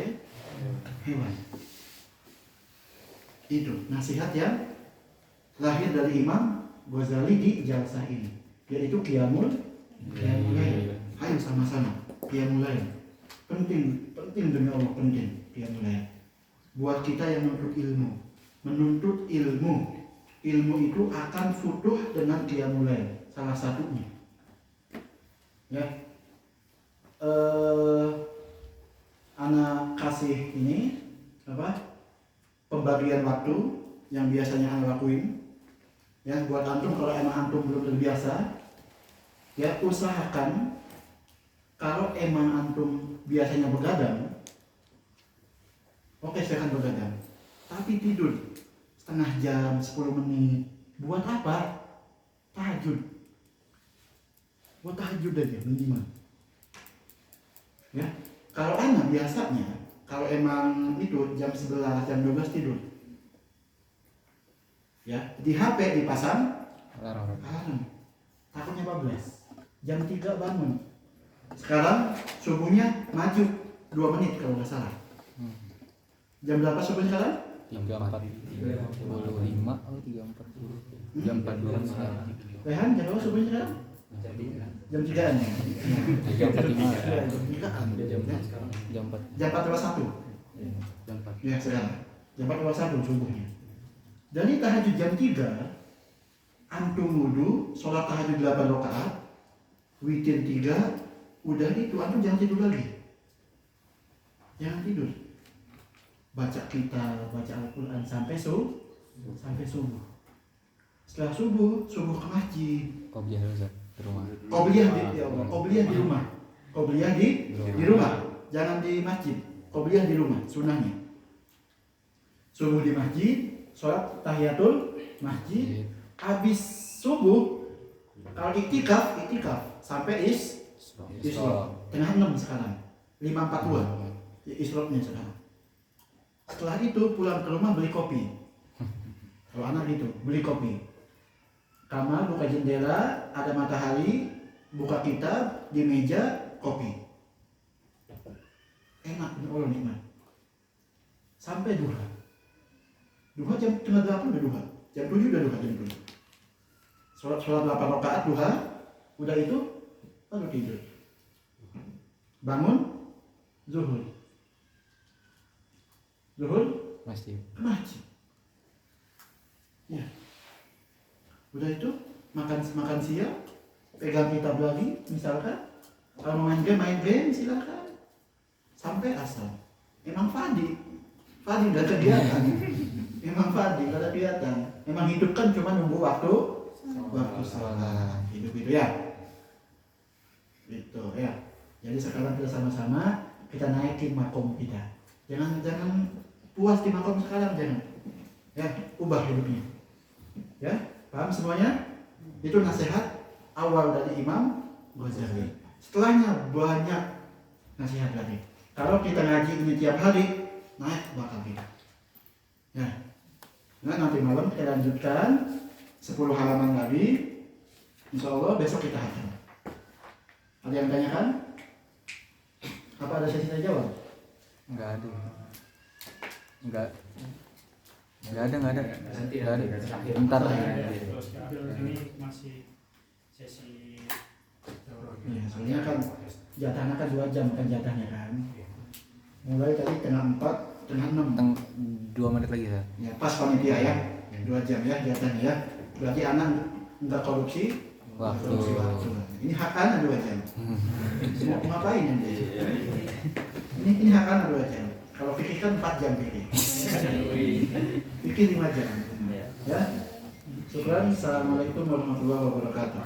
hewan. Itu nasihat yang lahir dari Imam Ghazali di jalsah ini, yaitu qiyamul lail. Ayo sama-sama qiyamul lail. Penting demi Allah, penting qiyamul lail. Buat kita yang menuntut ilmu itu akan futuh dengan qiyamul lail. Salah satunya. Ya. Anak kasih ini pembagian waktu yang biasanya anak lakuin. Ya, buat antum kalau emang antum belum terbiasa, ya usahakan kalau emang antum biasanya begadang, oke silahkan begadang. Tapi tidur setengah jam, 10 menit, buat apa? Tahajud. Buat tahajud aja minimal. Ya, kalau anak biasanya, kalau emang itu jam 11, jam 12 tidur. Ya, di HP dipasang Alarm. alarm. Takutnya bablas. Jam 3 bangun. Sekarang subuhnya maju 2 menit kalau nggak salah. Jam berapa subuh sekarang? 34:35 atau 34? Jam 4 sekarang. Rehan, jam berapa subuhnya sekarang? Jam 3-an ya? Jam 4:05. Jam 3-an. Jam 4. Jam 4:21. Jam 4. Ya sekarang. Jam 4:21 subuhnya. Dari tahajud jam 3, antum wudu, sholat tahajud 8 rakaat, witir 3, udah itu antum jangan tidur lagi. Jangan tidur. Baca kitab, baca Al-Quran sampai subuh. Setelah subuh ke masjid. Qobliyah dulu Ustaz, di rumah. Qobliyah di rumah. Qobliyah di rumah. Jangan di masjid. Qobliyah di rumah, sunahnya. Subuh di masjid, sholat tahiyatul masjid. Habis subuh, kalau iktikaf sampai Isra. Tengah 6 sekarang. 5:42. Isra-nya sekarang. Setelah itu pulang ke rumah beli kopi. Kalau anak gitu, beli kopi. Kamar buka jendela, ada matahari, buka kitab, di meja, kopi. Enak, Allah nikmat. Sampai duha. Duha jam 7:30 udah duha. Jam 7 udah duha, jam 7. Sholat 8 rakaat duha, udah itu baru tidur. Bangun, zuhur. Zuhur, Masjid. ke masjid. Ya. Udah itu makan siang, pegang kitab lagi, misalkan. Kalau mau main game silakan. Sampai asar. Emang Fadi gak ada kegiatan. Emang Fadi gak ada kegiatan. Emang hidup kan cuma nunggu waktu salat. Hidup itu ya. Gitu ya. Jadi sekarang kita sama-sama kita naikin makom kita. Jangan puas di makom sekarang, jangan. Ya, ubah hidupnya. Ya, paham semuanya? Itu nasihat awal dari Imam Ghazali. Setelahnya banyak nasihat lagi. Kalau kita ngaji ini tiap hari, naik bakal kita. Ya. Nah, nanti malam kita lanjutkan 10 halaman lagi. Insya Allah besok kita hatam. Ada yang tanyakan? Apa ada sesi tanya jawab? Enggak ada. Enggak ada. Bentar. Ini masih sesi Ya, soalnya kan jatahnya kan 2 jam kan jatahnya kan. Mulai tadi tengah 4, tengah 6. 2 menit lagi ya. Ya, pas panitia ya. 2 jam ya jatahnya ya. Berarti anak enggak korupsi Waktu. Ini hak anak 2 jam. Mau ngapain nanti? Ini hak anak 2 jam. Kalau fikih kan 4 jam fikih. Fikih 5 jam. Ya. Syukran. Assalamualaikum warahmatullahi wabarakatuh.